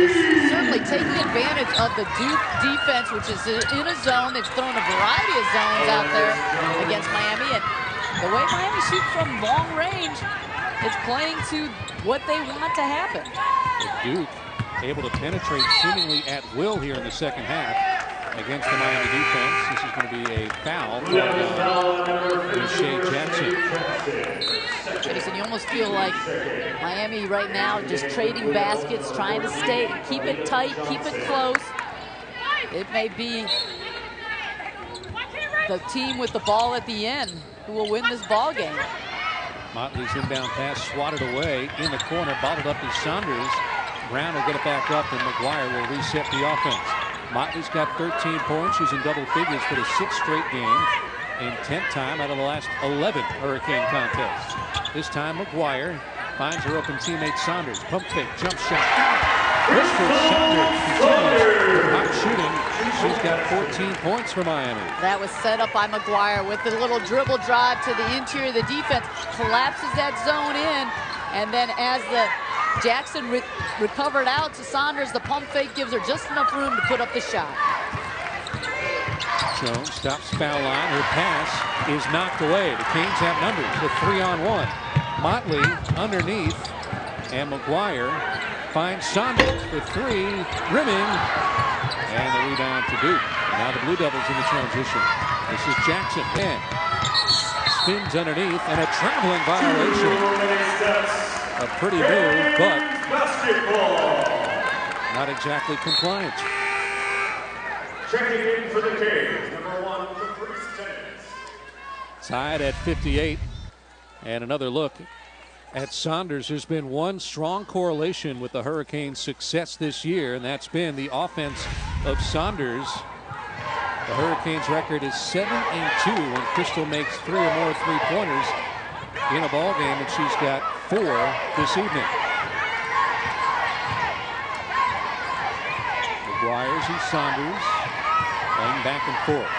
S4: is certainly taking advantage of the Duke defense, which is in a zone. They've thrown a variety of zones out there against Miami. And the way Miami shoots from long range, it's playing to what they want to happen.
S1: Duke able to penetrate seemingly at will here in the second half against the Miami defense. This is going to be a foul for Rashay Jackson.
S4: Jason, you almost feel like Miami right now just trading baskets, trying to keep it tight, keep it close. It may be the team with the ball at the end who will win this ball game.
S1: Motley's inbound pass swatted away in the corner, bottled up is Saunders. Brown will get it back up, and McGuire will reset the offense. Motley's got 13 points. She's in double figures for the 6th straight game and 10th time out of the last 11 Hurricane contests. This time McGuire finds her open teammate Saunders. Pump fake, jump shot. Crystal Saunders continues hot shooting. She's got 14 points for Miami.
S4: That was set up by McGuire with the little dribble drive to the interior of the defense. Collapses that zone in, and then as the Jackson recovered out to Saunders, the pump fake gives her just enough room to put up the shot.
S1: Jones stops foul line. Her pass is knocked away. The Canes have numbers with 3-on-1. Motley underneath, and McGuire finds Saunders for 3, rimming, and the rebound to Duke. And now the Blue Devils in the transition. This is Jackson, and spins underneath, and a traveling violation. A pretty move, but not exactly compliant.
S3: Checking in for the Canes, number 1, Tricia.
S1: Tied at 58. And another look at Saunders. There's been one strong correlation with the Hurricanes' success this year, and that's been the offense of Saunders. The Hurricanes' record is 7-2 when Crystal makes 3 or more three-pointers in a ball game, and she's got 4 this evening. McGuire's and Saunders playing back and forth.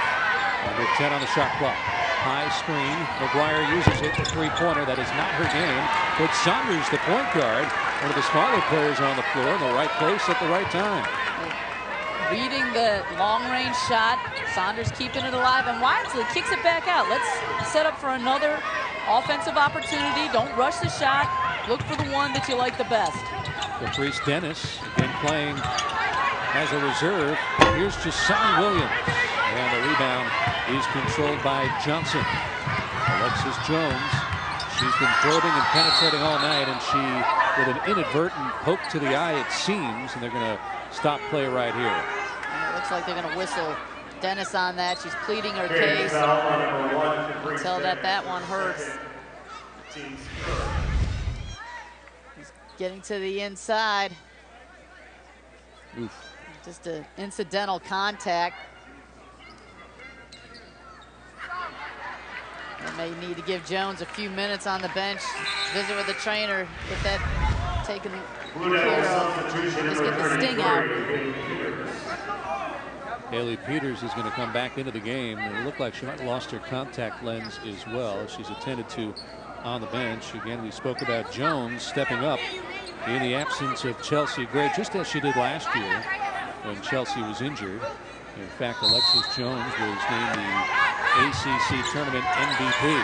S1: Under 10 on the shot clock. High screen. McGuire uses it. The three-pointer. That is not her game. But Saunders, the point guard, one of the smaller players on the floor, in the right place at the right time.
S4: Reading the long-range shot. Saunders keeping it alive, and Wisely kicks it back out. Let's set up for another offensive opportunity. Don't rush the shot. Look for the one that you like the best.
S1: Caprice Dennis again playing as a reserve. Here's Josiah Williams, and the rebound is controlled by Johnson. Alexis Jones, she's been probing and penetrating all night, and she, with an inadvertent poke to the eye, it seems, and they're going to stop play right here.
S4: And it looks like they're going to whistle Dennis on that. She's pleading her case. Until that one hurts. He's getting to the inside.
S1: Oof.
S4: Just an incidental contact. They may need to give Jones a few minutes on the bench. Visit with the trainer. Get that taken care of. Just get the sting out.
S1: Haley Peters is going to come back into the game. It looked like she might have lost her contact lens as well. She's attended to on the bench. Again, we spoke about Jones stepping up in the absence of Chelsea Gray, just as she did last year when Chelsea was injured. In fact, Alexis Jones was named the ACC Tournament MVP.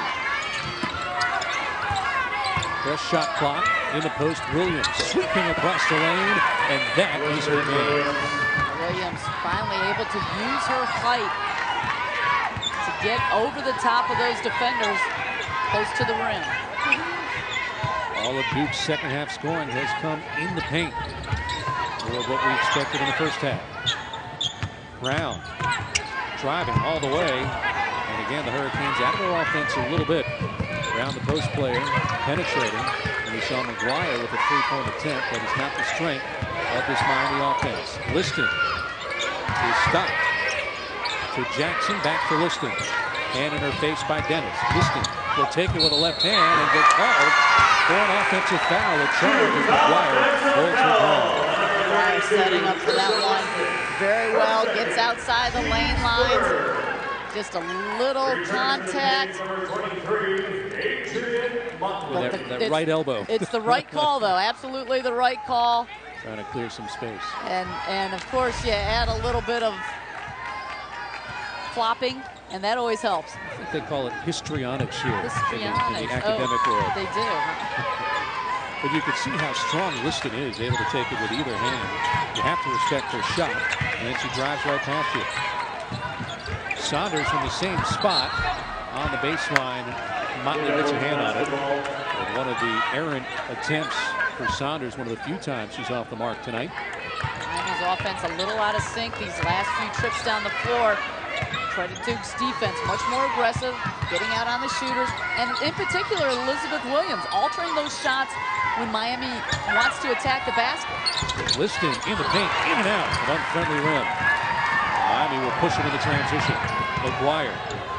S1: Fresh shot clock in the post. Williams sweeping across the lane, and that is her game.
S4: Williams finally able to use her height to get over the top of those defenders close to the rim.
S1: All of Duke's second half scoring has come in the paint. More of what we expected in the first half. Brown driving all the way. And again, the Hurricanes out of their offense a little bit. Around the post player, penetrating. And we saw McGuire with a three-point attempt. That is not the strength of this Miami offense. Liston is stopped. To Jackson, back to Liston. Hand in her face by Dennis. Liston will take it with a left hand and get called for an offensive foul. A charge as McGuire holds her ground.
S4: McGuire setting up for that one very well. Gets outside the lane lines. Just a little contact.
S1: That right elbow.
S4: It's the right call, though. Absolutely the right call.
S1: Trying to clear some space.
S4: And of course, you add a little bit of flopping, and that always helps.
S1: I think they call it histrionics here
S4: Histrionics.
S1: in the academic world.
S4: They do.
S1: But you can see how strong Liston is, able to take it with either hand. You have to respect her shot, and then she drives right past you. Saunders from the same spot on the baseline. Motley gets a hand on it. And one of the errant attempts for Saunders, one of the few times she's off the mark tonight.
S4: Miami's offense a little out of sync these last few trips down the floor. Credit Duke's defense, much more aggressive, getting out on the shooters, and in particular, Elizabeth Williams altering those shots when Miami wants to attack the basket.
S1: Liston in the paint, in and out of unfriendly rim. Miami will push it in the transition. McGuire,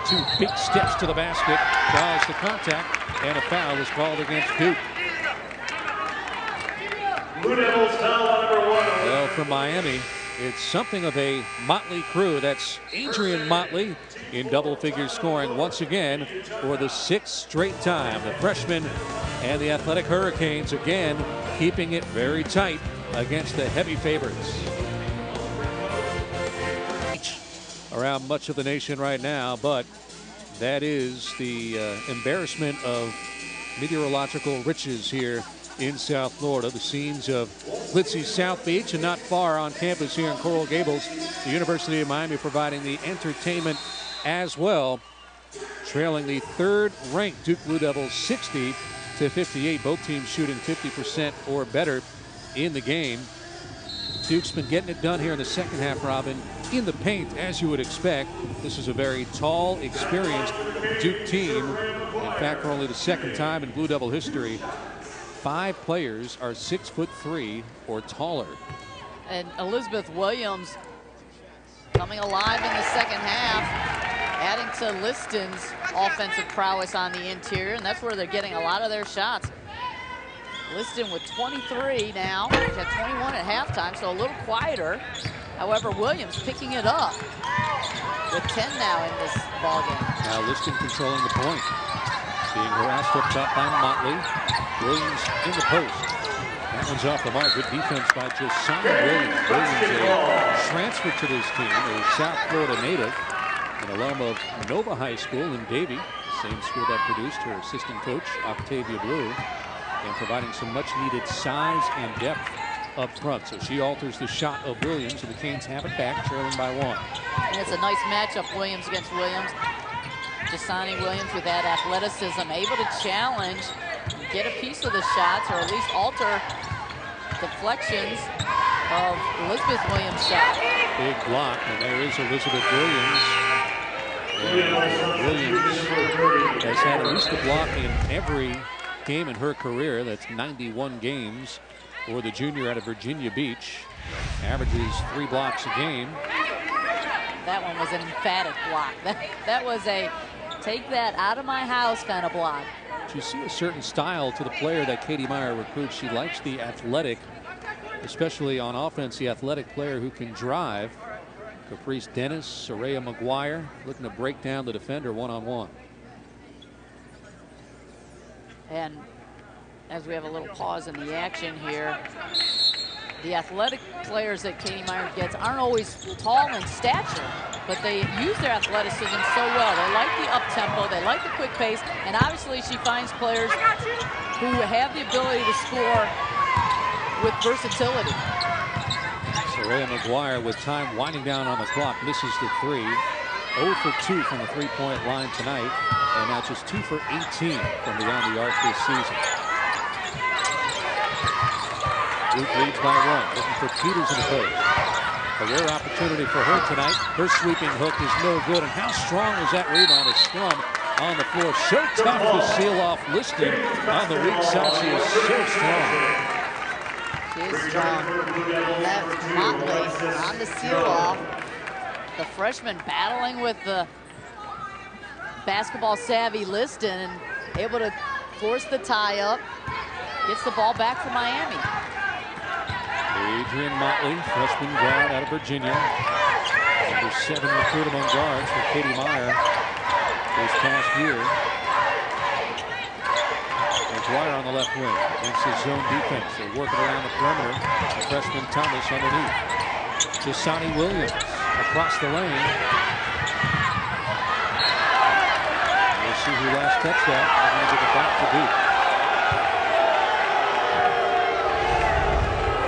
S1: 2 big steps to the basket, draws the contact, and a foul is called against Duke.
S3: Blue Devils foul number 1.
S1: Well, for Miami, it's something of a motley crew. That's Adrian Motley in double figure scoring once again for the 6th straight time. The freshman and the Athletic Hurricanes again keeping it very tight against the heavy favorites. Around much of the nation right now, but that is the embarrassment of meteorological riches here in South Florida. The scenes of glitzy South Beach, and not far on campus here in Coral Gables, the University of Miami providing the entertainment as well, trailing the 3rd-ranked Duke Blue Devils 60-58. Both teams shooting 50% or better in the game. Duke's been getting it done here in the second half, Robin, in the paint, as you would expect. This is a very tall, experienced Duke team. In fact, for only the 2nd time in Blue Devil history, 5 players are 6'3" or taller.
S4: And Elizabeth Williams coming alive in the second half, adding to Liston's offensive prowess on the interior, and that's where they're getting a lot of their shots. Liston with 23 now. He's had 21 at halftime, so a little quieter. However, Williams picking it up with 10 now in this ballgame.
S1: Now Liston controlling the point. Being harassed up top by Motley. Williams in the post. That one's off the mark. Good defense by Josiah Williams. Williams, a transfer to this team, a South Florida native, an alum of Nova High School in Davie, same school that produced her assistant coach, Octavia Blue, and providing some much-needed size and depth up front. So she alters the shot of Williams, and the Canes have it back, trailing by 1.
S4: And it's a nice matchup, Williams against Williams. Jasani Williams with that athleticism, able to challenge, get a piece of the shots, or at least alter deflections of Elizabeth Williams' shot.
S1: Big block, and there is Elizabeth Williams. And Williams has had at least a block in every game in her career. That's 91 games for the junior out of Virginia Beach. Averages 3 blocks a game.
S4: That one was an emphatic block. That was a take that out of my house kind of block.
S1: You see a certain style to the player that Katie Meyer recruits. She likes the athletic, especially on offense, the athletic player who can drive. Caprice Dennis, Soraya McGuire looking to break down the defender one-on-one.
S4: And as we have a little pause in the action here, the athletic players that Katie Meyer gets aren't always tall in stature, but they use their athleticism so well. They like the up-tempo, they like the quick pace, and obviously she finds players who have the ability to score with versatility.
S1: Soraya McGuire, with time winding down on the clock, misses the 3. 0 for 2 from the three-point line tonight, and now just 2 for 18 from beyond the arc this season. Duke leads by 1, looking for Peters in the post. A rare opportunity for her tonight. Her sweeping hook is no good, and how strong was that rebound? A scrum on the floor. So tough to seal off Liston on the weak side. She is so strong.
S4: She is strong. That's Motley on the seal off. The freshman battling with the basketball savvy Liston and able to force the tie up. Gets the ball back for Miami.
S1: Adrian Motley, freshman guard out of Virginia. Number 7 recruit among guards for Katie Meyer this past year. McGuire on the left wing against his zone defense. They're working around the perimeter. The freshman Thomas underneath. Jasani Williams across the lane. We'll see who last touched that. They're going to give it back to Duke.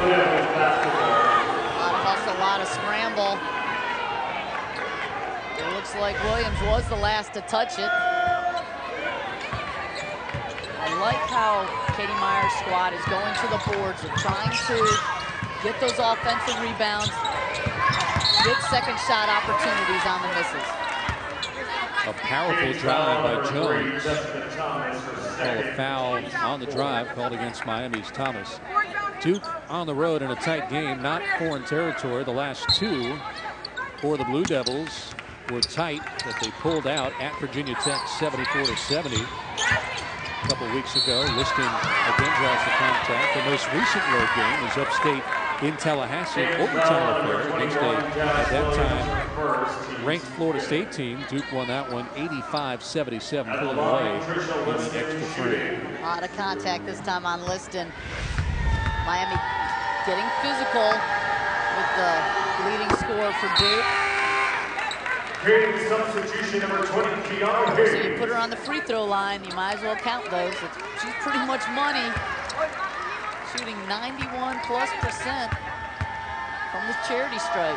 S4: A lot of hustle, a lot of scramble. It looks like Williams was the last to touch it. I like how Katie Meyer's squad is going to the boards. They're trying to get those offensive rebounds, get second shot opportunities on the misses.
S1: A powerful drive by Jones. Call a foul on the drive called against Miami's Thomas. Duke on the road in a tight game, not foreign territory. The last 2 for the Blue Devils were tight, that they pulled out at Virginia Tech 74-70. A couple weeks ago, Liston again draws the contact. The most recent road game is upstate in Tallahassee, overtime affair against at that time, ranked Florida State team. Duke won that one 85-77, pulling away in the extra frame.
S4: A lot of contact this time on Liston. Miami getting physical with the leading scorer for Duke.
S3: Creating substitution number 20, Kiana Hayes.
S4: So you put her on the free throw line, you might as well count those. She's pretty much money. Shooting 91+% from the charity stripe.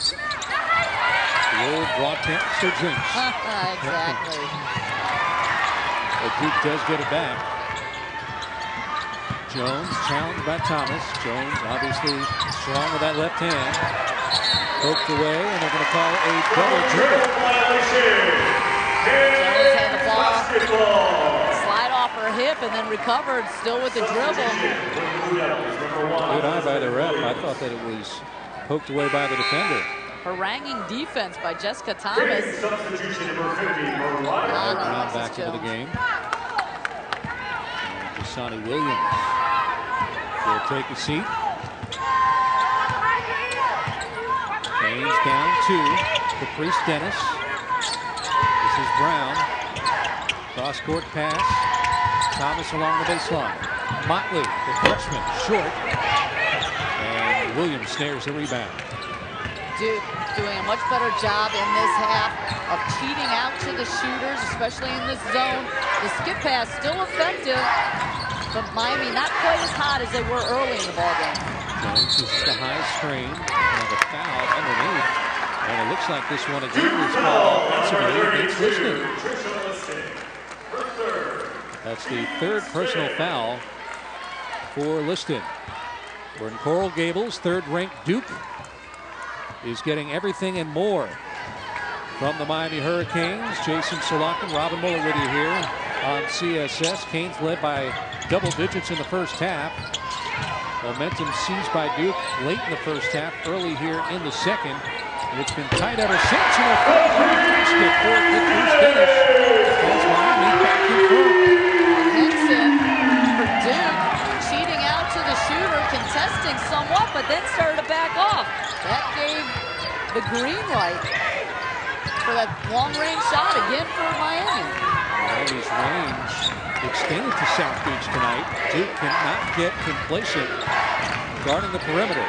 S1: The old broadcast or jinx.
S4: Exactly.
S1: But Duke does get it back. Jones challenged by Thomas. Jones obviously strong with that left hand. Poked away, and they're going to call a double dribble.
S4: Jones had the ball. Slide off her hip and then recovered still with the dribble.
S1: Good eye by the ref. I thought that it was poked away by the defender.
S4: haranguing defense by Jessica Thomas.
S3: Substitution number 50, Mariah.
S1: Brown back into the game. And Jasani Williams will take a seat. Haynes down 2. Caprice Dennis. This is Brown. Cross-court pass. Thomas along the baseline. Motley, the freshman, short. And Williams snares the rebound.
S4: Duke doing a much better job in this half of cheating out to the shooters, especially in this zone. The skip pass still effective, but Miami not quite as hot as they were early in the ballgame.
S1: Jones is the high screen. And a foul underneath. And it looks like this one again is called offensively against Liston. That's the 3rd personal foul for Liston. We're in Coral Gables. 3rd-ranked Duke is getting everything and more from the Miami Hurricanes. Jason Solokin, Robin Muller with you here on CSS. Canes led by double digits in the first half. Momentum seized by Duke late in the first half, early here in the second. And it's been tight ever since. And a basket for Caprice Dennis as Miami back in front.
S4: Henson for Duke, cheating out to the shooter, contesting somewhat, but then started to back off. That gave the green light for that long-range shot again for Miami.
S1: Miami's range extended to South Beach tonight. Duke cannot get complacent guarding the perimeter.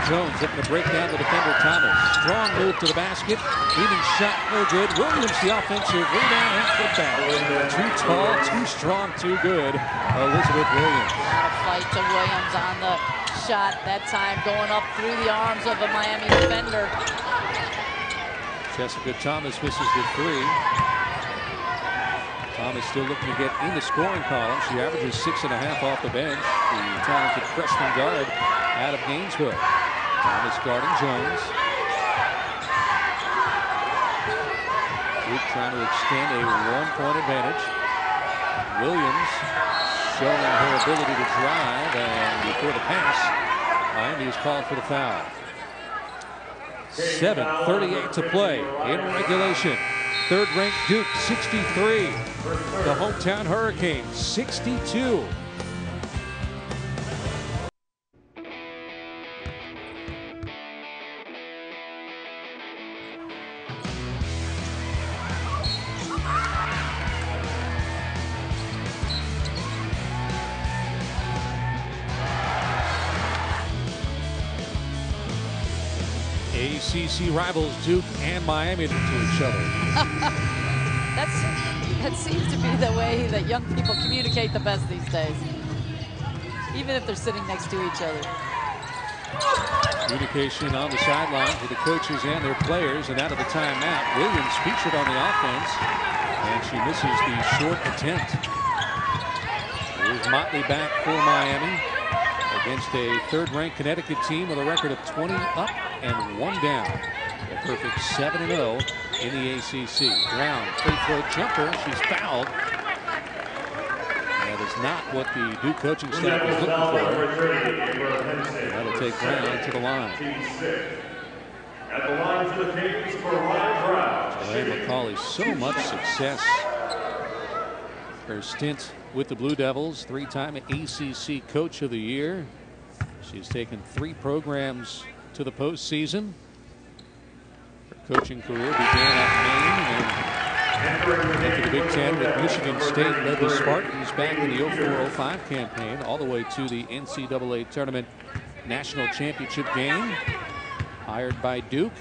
S1: Jones looking to break down the defender Thomas. Strong move to the basket. Even shot no good. Williams the offensive rebound and put back. Too tall, too strong, too good. Elizabeth Williams.
S4: Not a fight to Williams on the shot that time, going up through the arms of a Miami defender.
S1: Jessica Thomas misses the 3. Thomas still looking to get in the scoring column. She averages 6.5 off the bench. The talented freshman guard out of Gainesville. Thomas guarding Jones. Duke trying to extend a 1-point advantage. Williams showing her ability to drive, and before the pass, Miami is called for the foul. 7:38 to play in regulation. 3rd-ranked Duke 63. The hometown Hurricanes 62. ACC rivals Duke and Miami to each other.
S4: That seems to be the way that young people communicate the best these days, even if they're sitting next to each other.
S1: Communication on the sidelines with the coaches and their players, and out of the timeout, Williams featured on the offense, and she misses the short attempt. Here's Motley back for Miami against a 3rd-ranked Connecticut team with a record of 20 up and 1 down. A perfect 7-0 in the ACC. Brown, free throw jumper. She's fouled. That is not what the Duke coaching staff is looking for. That'll take Brown to the line.
S3: At the line for the Canes for Ryan Brown.
S1: Joanne McCauley, so much success. Her stint with the Blue Devils, 3-time ACC Coach of the Year. She's taken 3 programs to the postseason. Her coaching career began at Maine and then into the Big Ten with Michigan State, led the Spartans back in the 04-05 campaign all the way to the NCAA Tournament National Championship game. Hired by Duke,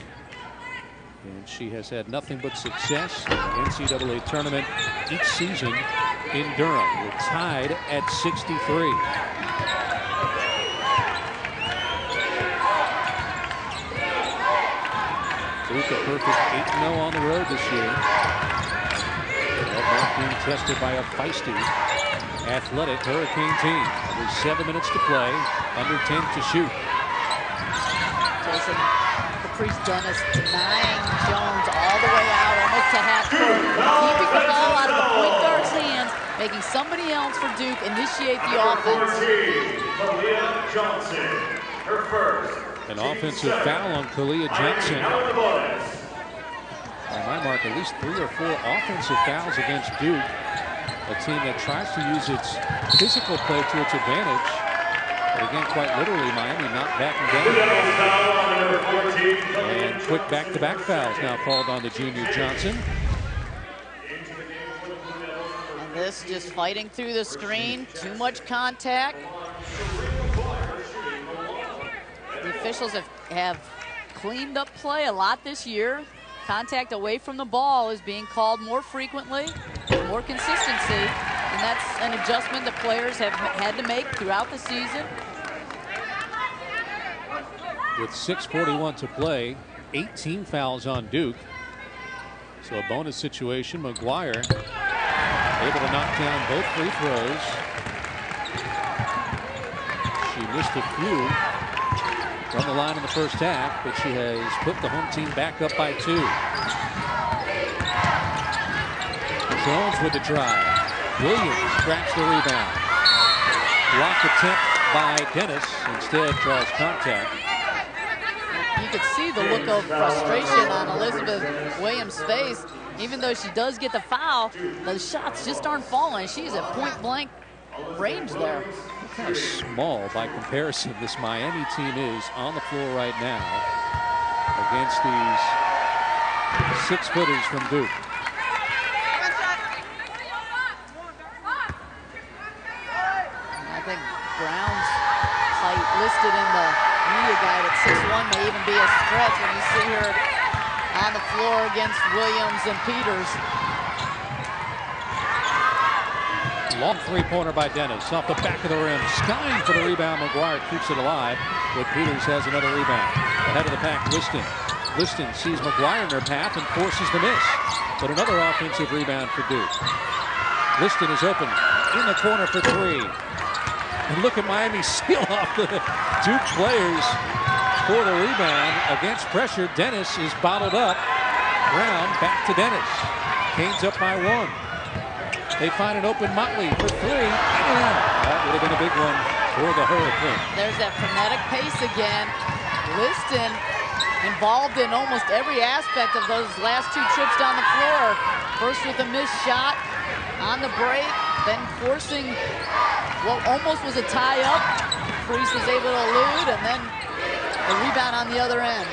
S1: and she has had nothing but success in the NCAA Tournament each season in Durham. We're tied at 63. Duke a perfect 8-0 on the road this year. That mark being tested by a feisty, athletic Hurricane team. There's 7 minutes to play, under 10 to shoot.
S4: Jason, Caprice Dennis denying Jones all the way out, almost to half court, keeping the ball out of the point guard's hands, making somebody else for Duke initiate the offense.
S3: 14, Malia Johnson, her first.
S1: An offensive foul on Kalia Johnson. On my mark, at least 3 or 4 offensive fouls against Duke. A team that tries to use its physical play to its advantage. But again, quite literally, Miami not backing down. And quick back-to-back fouls now called on the junior Johnson.
S4: And this just fighting through the screen. Too much contact. The officials have cleaned up play a lot this year. Contact away from the ball is being called more frequently, more consistency, and that's an adjustment that players have had to make throughout the season.
S1: With 6:41 to play, 18 fouls on Duke. So a bonus situation. McGuire able to knock down both free throws. She missed a few from the line in the first half, but she has put the home team back up by 2. Jones with the drive. Williams grabs the rebound. Block attempt by Dennis. Instead draws contact.
S4: You could see the look of frustration on Elizabeth Williams' face. Even though she does get the foul, the shots just aren't falling. She's at point-blank range there.
S1: Kind of small by comparison this Miami team is on the floor right now against these 6-footers from Duke.
S4: I think Brown's height listed in the media guide at 6'1" may even be a stretch when you see her on the floor against Williams and Peters.
S1: Long three-pointer by Dennis off the back of the rim. Skying for the rebound. McGuire keeps it alive, but Peters has another rebound. Ahead of the pack, Liston. Liston sees McGuire in her path and forces the miss. But another offensive rebound for Duke. Liston is open in the corner for 3. And look at Miami seal off the Duke players for the rebound. Against pressure, Dennis is bottled up. Brown back to Dennis. Canes up by 1. They find an open Motley for 3. That would have been a big one for the Hurricane.
S4: There's that frenetic pace again. Liston involved in almost every aspect of those last 2 trips down the floor. First with a missed shot on the break, then forcing what almost was a tie-up. Priest was able to elude, and then a rebound on the other end.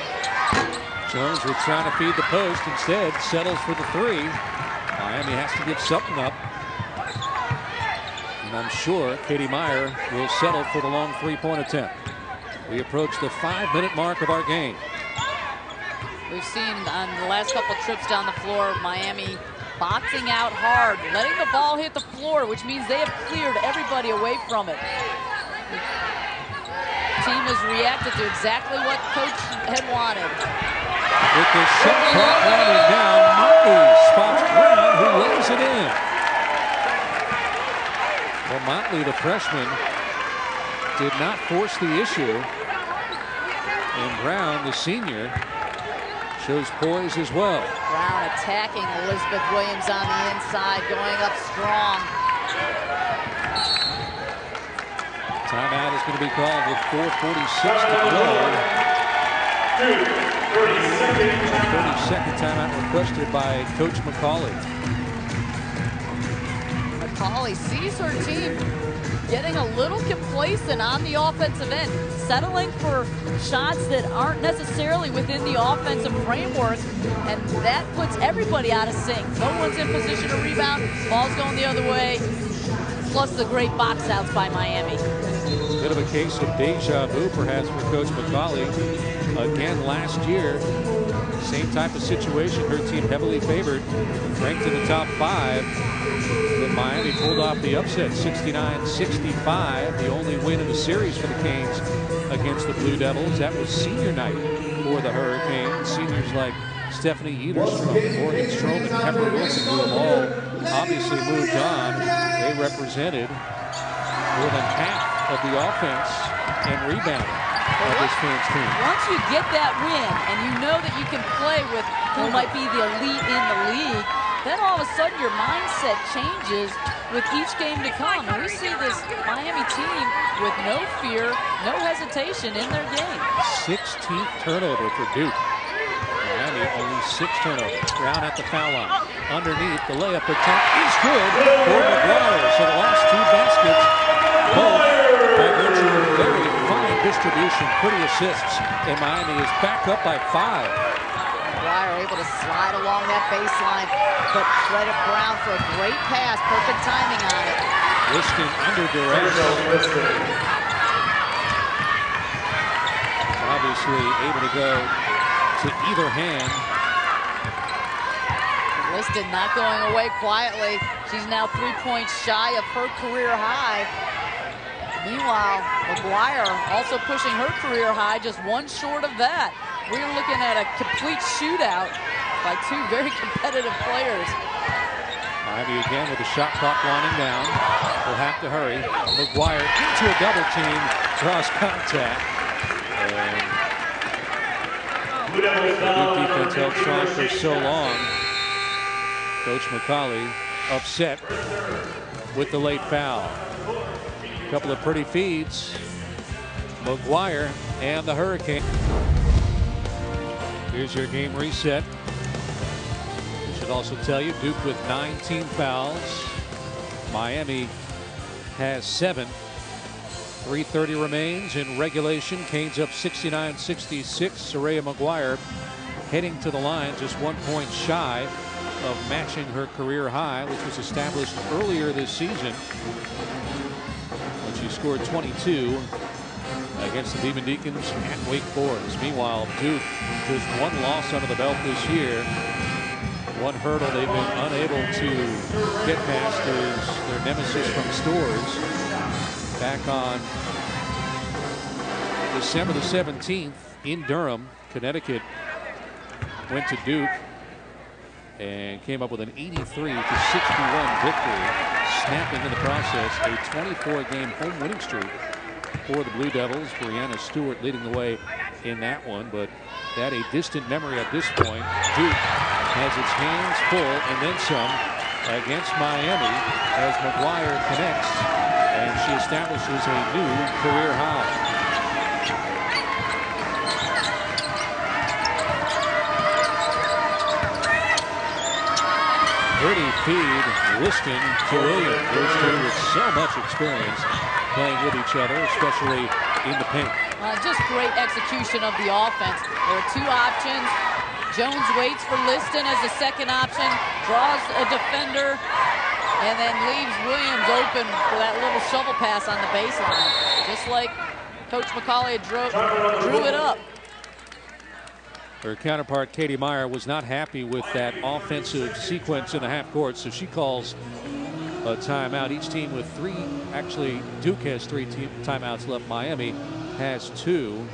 S1: Jones was trying to feed the post. Instead, settles for the 3. Miami has to give something up. And I'm sure Katie Meyer will settle for the long 3-point attempt. We approach the 5-minute mark of our game.
S4: We've seen on the last couple trips down the floor, Miami boxing out hard, letting the ball hit the floor, which means they have cleared everybody away from it. The team has reacted to exactly what coach had wanted.
S1: With the shot clock winding down, Motley spots Brown, who lays it in. Well, Motley, the freshman, did not force the issue. And Brown, the senior, shows poise as well.
S4: Brown attacking Elizabeth Williams on the inside, going up strong.
S1: Timeout is going to be called with 4:46 to play. 30-second timeout requested by Coach McCauley.
S4: McCauley sees her team getting a little complacent on the offensive end, settling for shots that aren't necessarily within the offensive framework, and that puts everybody out of sync. No one's in position to rebound, ball's going the other way, plus the great box outs by Miami.
S1: Bit of a case of deja vu perhaps for Coach McCauley. Again last year, same type of situation. Her team heavily favored, ranked in the top 5. Then Miami pulled off the upset, 69-65. The only win in the series for the Canes against the Blue Devils. That was senior night for the Hurricanes. Seniors like Stephanie Ederstrom, Morgan Stroman, Pepper Wilson, who have all obviously moved on. They represented more than half of the offense and rebounding of this Canes team.
S4: Once you get that win and you know that you can play with who might be the elite in the league, then all of a sudden your mindset changes with each game to come. And we see this Miami team with no fear, no hesitation in their game.
S1: 16th turnover for Duke. Miami only 6 turnovers. Brown at the foul line. Underneath, the layup attempt is good for McGuire. So the last 2 baskets, both by virtue of very fine distribution, pretty assists. And Miami is back up by 5.
S5: McGuire able to slide along that baseline, but credit Brown for a great pass, perfect timing on it.
S1: Liston under duress. Obviously able to go to either hand.
S4: Liston not going away quietly. She's now 3 points shy of her career high. Meanwhile, McGuire also pushing her career high, just 1 short of that. We're looking at a complete shootout by 2 very competitive players.
S1: Miami again with the shot clock winding down. Will have to hurry. McGuire into a double team, draws contact. And the Duke defense held strong for so long. Coach McCauley upset with the late foul. A couple of pretty feeds. McGuire and the Hurricane. Here's your game reset. I should also tell you, Duke with 19 fouls. Miami has 7. 3:30 remains in regulation. Canes up 69-66. Soraya McGuire heading to the line, just 1 point shy of matching her career high, which was established earlier this season when she scored 22 against the Demon Deacons at Wake Forest. Meanwhile, Duke just 1 loss under the belt this year. 1 hurdle they've been unable to get past is their nemesis from Stores. Back on December the 17th in Durham, Connecticut went to Duke and came up with an 83-61 victory, snapping in the process a 24-game home winning streak for the Blue Devils. Brianna Stewart leading the way in that one, but that a distant memory at this point. Duke has its hands full and then some against Miami as McGuire connects, and she establishes a new career high. Pretty feed, Liston to Williams. Those 2 with so much experience playing with each other, especially in the paint.
S4: Just great execution of the offense. There are 2 options. Jones waits for Liston as the second option, draws a defender, and then leaves Williams open for that little shovel pass on the baseline. Just like Coach McCauley drew it up.
S1: Her counterpart, Katie Meyer, was not happy with that offensive sequence in the half court, so she calls a timeout. Each team with 3. Actually, Duke has 3 timeouts left. Miami has 2.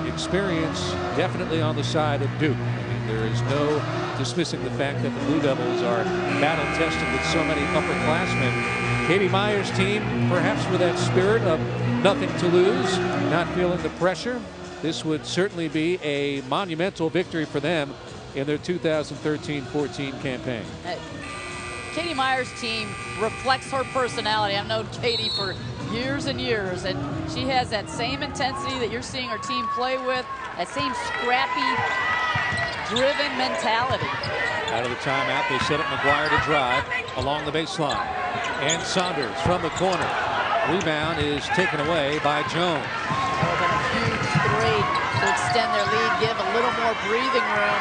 S1: Experience definitely on the side of Duke. I mean, there is no dismissing the fact that the Blue Devils are battle-tested with so many upperclassmen. Katie Meyer's team, perhaps with that spirit of nothing to lose, not feeling the pressure. This would certainly be a monumental victory for them in their 2013-14 campaign.
S4: Katie Meyer's team reflects her personality. I've known Katie for years and years, and she has that same intensity that you're seeing her team play with, that same scrappy, driven mentality.
S1: Out of the timeout, they set up McGuire to drive along the baseline. And Saunders from the corner. Rebound is taken away by Jones.
S4: That would have been a huge 3 to extend their lead, give a little more breathing room.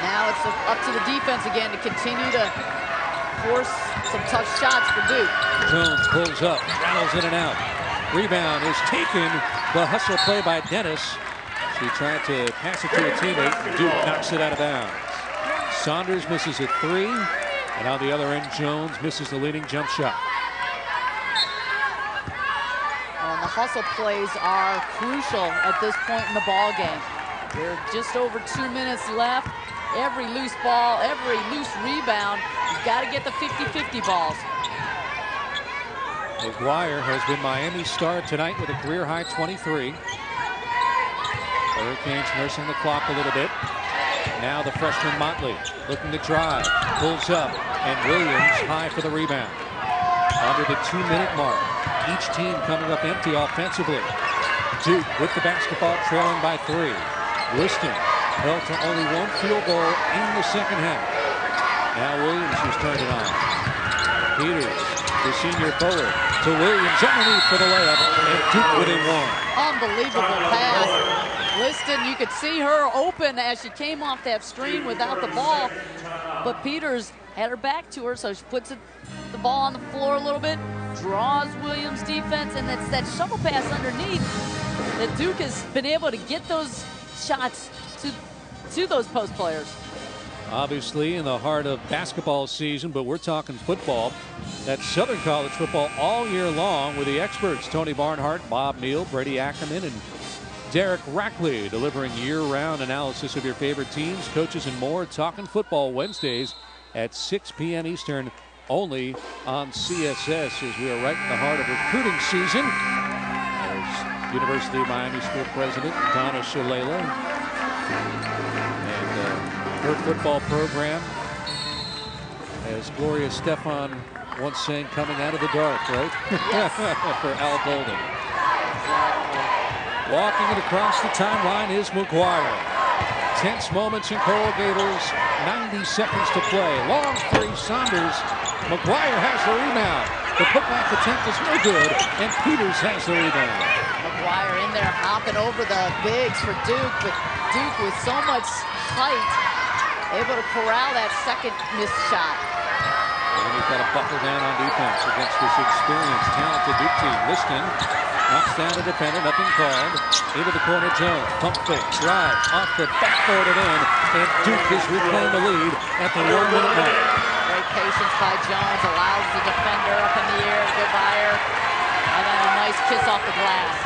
S4: Now it's up to the defense again to continue to force some tough shots for Duke.
S1: Jones pulls up, rattles in and out. Rebound is taken. The hustle play by Dennis. She tried to pass it to a teammate. Duke knocks it out of bounds. Saunders misses a 3. And on the other end, Jones misses the leading jump shot.
S4: The hustle plays are crucial at this point in the ball game. We're just over 2 minutes left. Every loose ball, every loose rebound, you've got to get the 50-50 balls.
S1: McGuire has been Miami's star tonight with a career-high 23. Hurricanes nursing the clock a little bit. Now the freshman Motley looking to drive, pulls up, and Williams high for the rebound. Under the 2-minute mark. Each team coming up empty offensively. Duke with the basketball, trailing by 3. Liston held to only 1 field goal in the second half. Now Williams has turned it on. Peters, the senior forward, to Williams underneath for the layup, and Duke within 1.
S4: Unbelievable pass. Liston, you could see her open as she came off that screen without the ball, but Peters had her back to her, so she puts the ball on the floor a little bit, draws Williams' defense, and it's that shovel pass underneath that Duke has been able to get those shots to those post players.
S1: Obviously in the heart of basketball season, but we're talking football. That's Southern College football all year long with the experts Tony Barnhart, Bob Neal, Brady Ackerman, and Derek Rackley delivering year-round analysis of your favorite teams, coaches, and more. Talking Football Wednesdays at 6 p.m. Eastern, only on CSS, as we are right in the heart of recruiting season. There's University of Miami School President Donna Shalala and her football program, as Gloria Stefan once saying, coming out of the dark, right?
S4: Yes.
S1: For Al Golden. Walking it across the timeline is McGuire. Tense moments in Coral Gables. 90 seconds to play. Long 3, Saunders. McGuire has the rebound. The putback attempt is no good, and Peters has the rebound.
S5: McGuire in there hopping over the bigs for Duke, but Duke with so much height, able to corral that second missed shot.
S1: And he's got to buckle down on defense against this experienced, talented Duke team. Liston knocks down a defender, nothing called. Into the corner, Jones. Pump fake, drive, off the backboard and in. And Duke has reclaimed the lead at the 1-minute mark.
S5: Great patience by Jones, allows the defender up in the air to go by her. And then a nice kiss off the glass.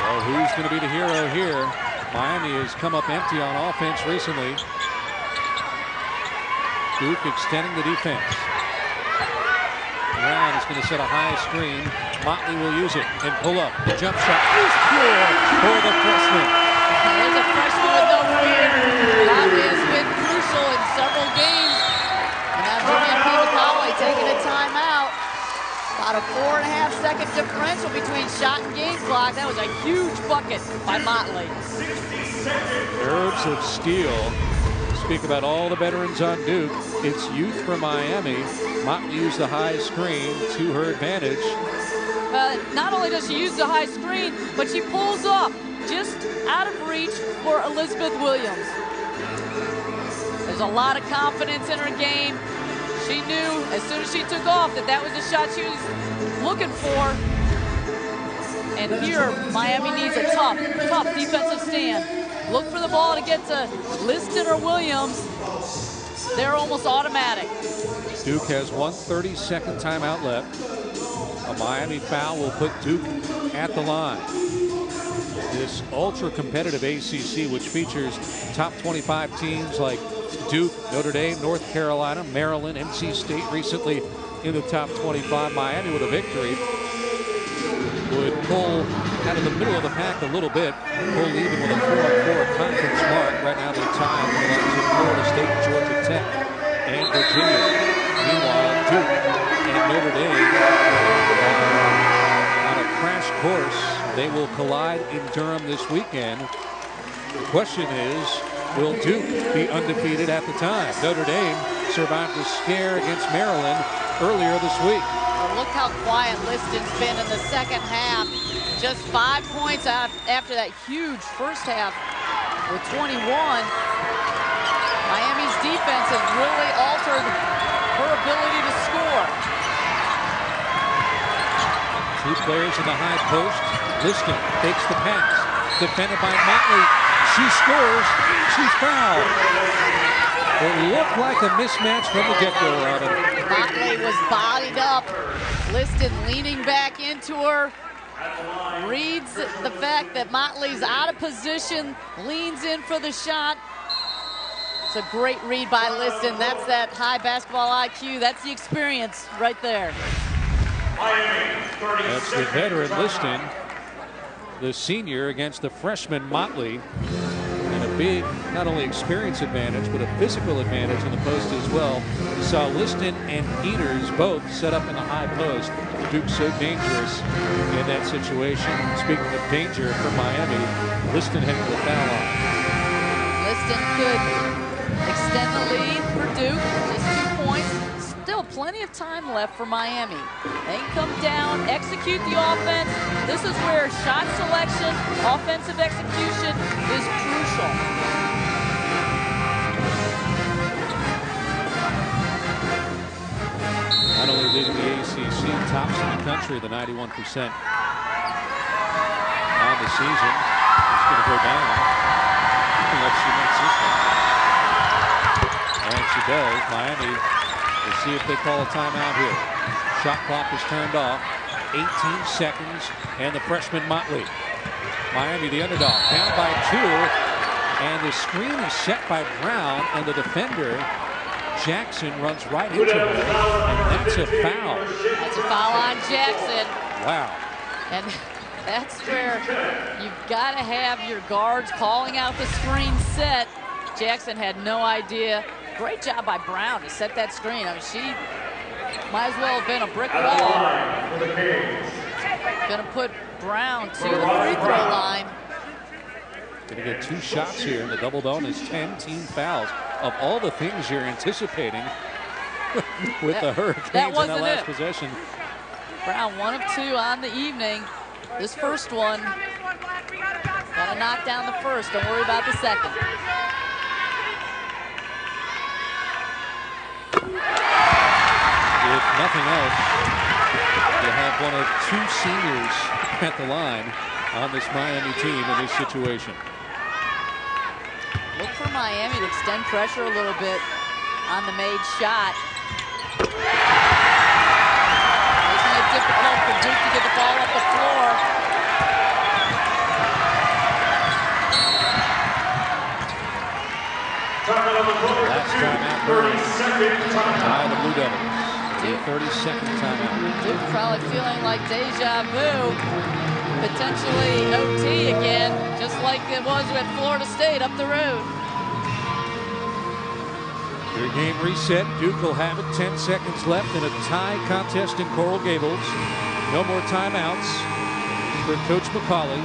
S1: Well, who's going to be the hero here? Miami has come up empty on offense recently. Duke extending the defense. Brown is going to set a high screen. Motley will use it and pull up. The jump shot is pure for the freshman.
S4: There's a freshman with no fear. That has been crucial in several games.
S5: And now Julian P. taking a timeout. About a 4.5-second differential between shot and game clock.
S4: That was a huge bucket by Motley.
S1: Nerves of steel. Speak about all the veterans on Duke. It's youth from Miami. Motley used the high screen to her advantage.
S4: Not only does she use the high screen, but she pulls up just out of reach for Elizabeth Williams. There's a lot of confidence in her game. She knew as soon as she took off that that was the shot she was looking for. And here, Miami needs a tough defensive stand. Look for the ball to get to Liston or Williams. They're almost automatic.
S1: Duke has 1 30-second timeout left. A Miami foul will put Duke at the line. This ultra-competitive ACC, which features top 25 teams like Duke, Notre Dame, North Carolina, Maryland, NC State recently in the top 25. Miami with a victory would pull out of the middle of the pack a little bit, pull even with a 4-4 conference mark. Right now they're tied with the likes of Florida State, Georgia Tech, and Virginia. Meanwhile, Duke and Notre Dame on a crash course. They will collide in Durham this weekend. The question is, will Duke be undefeated at the time? Notre Dame survived a scare against Maryland earlier this week.
S5: Look how quiet Liston's been in the second half. Just 5 points after that huge first half with 21. Miami's defense has really altered her ability to score.
S1: 2 players in the high post. Liston takes the pass. Defended by Motley. She scores. She's fouled. It looked like a mismatch from the get-go, Robin.
S5: Motley was bodied up. Liston leaning back into her. Reads the fact that Motley's out of position. Leans in for the shot. It's a great read by Liston. That's that high basketball IQ. That's the experience right there.
S1: That's the veteran Liston, the senior against the freshman Motley. And a a big, not only experience advantage, but a physical advantage in the post as well. We saw Liston and Peters both set up in the high post. Duke's so dangerous in that situation. Speaking of danger for Miami, Liston heading to the foul line.
S5: Liston could extend the lead for Duke, just 2 points. Still plenty of time left for Miami. They can come down, execute the offense. This is where shot selection, offensive execution is crucial.
S1: Not only leading the ACC, tops in the country, the 91% on the season. It's going to go down. Let's see next system. And she does. Miami, we'll see if they call a timeout here. Shot clock is turned off. 18 seconds, and the freshman Motley. Miami, the underdog, down by 2, and the screen is set by Brown, and the defender Jackson runs right into him, and that's a foul.
S5: That's a foul on Jackson.
S1: Wow.
S5: And that's where you've got to have your guards calling out the screen set. Jackson had no idea. Great job by Brown to set that screen. I mean, she might as well have been a brick wall. Going to put Brown to the free throw line.
S1: Going to get 2 shots here in the double bonus, 10 team fouls. Of all the things you're anticipating with the Hurricanes in that last possession.
S5: Brown 1 of 2 on the evening. This first one, got to knock down the first. Don't worry about the second.
S1: If nothing else, you have one of 2 seniors at the line on this Miami team in this situation.
S5: Look for Miami to extend pressure a little bit on the made shot. Making it difficult for Duke to get the ball up the floor.
S1: Last timeout by the Blue Devils. A 30-second timeout.
S5: Duke probably feeling like deja vu. Potentially OT again, just like it was with Florida State up the road.
S1: Their game reset. Duke will have it. 10 seconds left in a tie contest in Coral Gables. No more timeouts for Coach McCauley.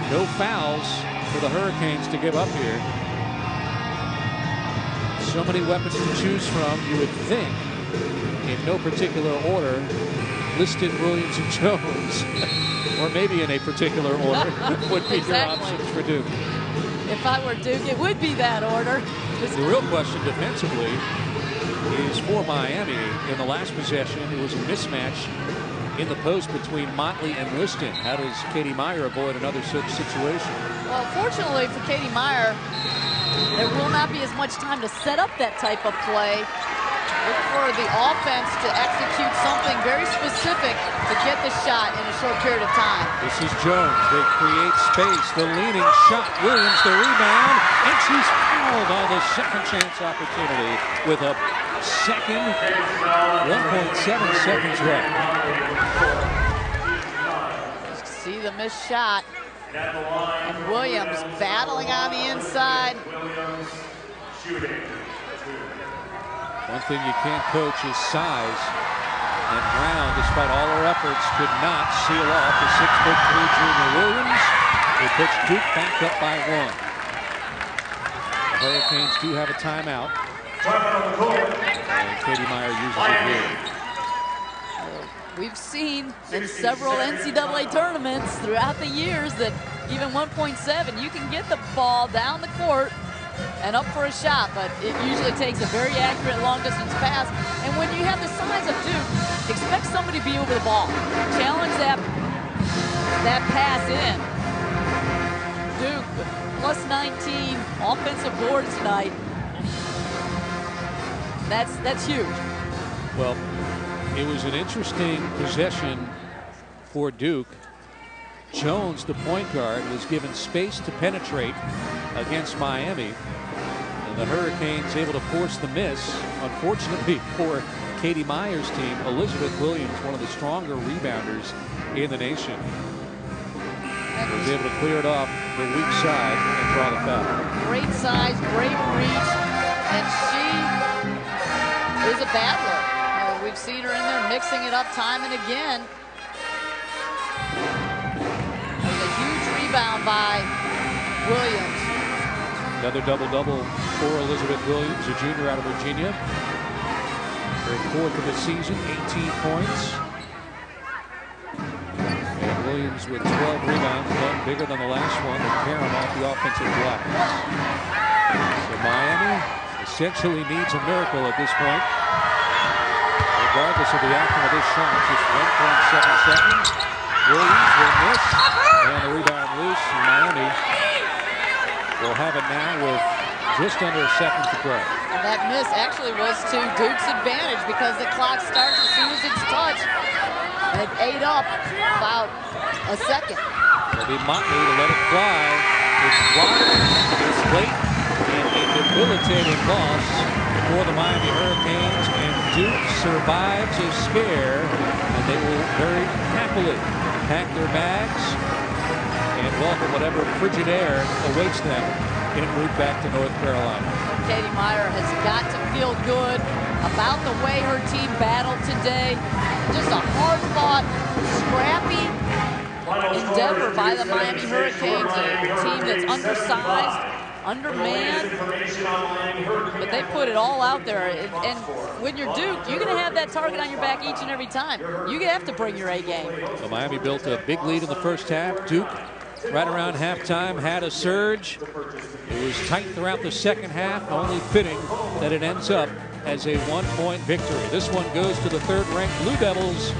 S1: No fouls for the Hurricanes to give up here. So many weapons to choose from, you would think, in no particular order, Liston, Williams, and Jones, or maybe in a particular order, would be your options for Duke.
S5: If I were Duke, it would be that order.
S1: The real question defensively is for Miami. In the last possession, it was a mismatch in the post between Motley and Liston. How does Katie Meyer avoid another such situation?
S5: Well, fortunately for Katie Meyer, there will not be as much time to set up that type of play. Look for the offense to execute something very specific to get the shot in a short period of time.
S1: This is Jones. They create space. The leaning shot. Williams, the rebound. And she's fouled on the second chance opportunity with a second, 1.7 seconds left.
S5: See the missed shot. And Williams battling on the inside.
S1: One thing you can't coach is size. And Brown, despite all her efforts, could not seal off the 6'3" junior Williams. They puts Duke back up by 1. The Hurricanes do have a timeout. And Katie Meyer uses it here.
S5: We've seen in several NCAA tournaments throughout the years that even 1.7, you can get the ball down the court and up for a shot, but it usually takes a very accurate long-distance pass. And when you have the size of Duke, expect somebody to be over the ball. Challenge that pass in. Duke, plus 19, offensive boards tonight. That's huge.
S1: Well, it was an interesting possession for Duke. Jones, the point guard, was given space to penetrate against Miami. And the Hurricanes able to force the miss. Unfortunately for Katie Meyer's team, Elizabeth Williams, one of the stronger rebounders in the nation. was able to clear it off the weak side and draw the foul.
S5: Great size, great reach, and she is a battler. We've seen her in there mixing it up time and again. There's a huge rebound by Williams.
S1: Another double-double for Elizabeth Williams, a junior out of Virginia. Her fourth of the season, 18 points. And Williams with 12 rebounds, one bigger than the last one, and Karam off the offensive glass. So Miami essentially needs a miracle at this point. Regardless of the outcome of this shot, just 1.7 seconds. Williams will miss, and the rebound loose, and Miami will have it now with just under a second to play.
S5: And that miss actually was to Duke's advantage because the clock starts as soon as it's touched. And it ate up about a second.
S1: It'll be Motley to let it fly. It's blocked, it's late, and a debilitating loss for the Miami Hurricanes. And Duke survives a scare, and they will very happily pack their bags and welcome whatever frigid air awaits them en route back to North Carolina.
S5: Katie Meyer has got to feel good about the way her team battled today. Just a hard-fought, scrappy endeavor by the Miami Hurricanes, a team that's undersized, undermanned, but they put it all out there. And when you're Duke, you're going to have that target on your back each and every time. You have to bring your A game.
S1: So Miami built a big lead in the first half. Duke, right around halftime, had a surge. It was tight throughout the second half, only fitting that it ends up as a one-point victory. This one goes to the third-ranked Blue Devils.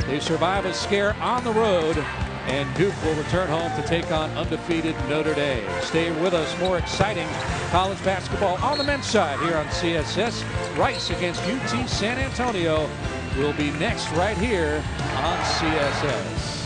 S1: They survive a scare on the road, and Duke will return home to take on undefeated Notre Dame. Stay with us. More exciting college basketball on the men's side here on CSS. Rice against UT San Antonio will be next right here on CSS.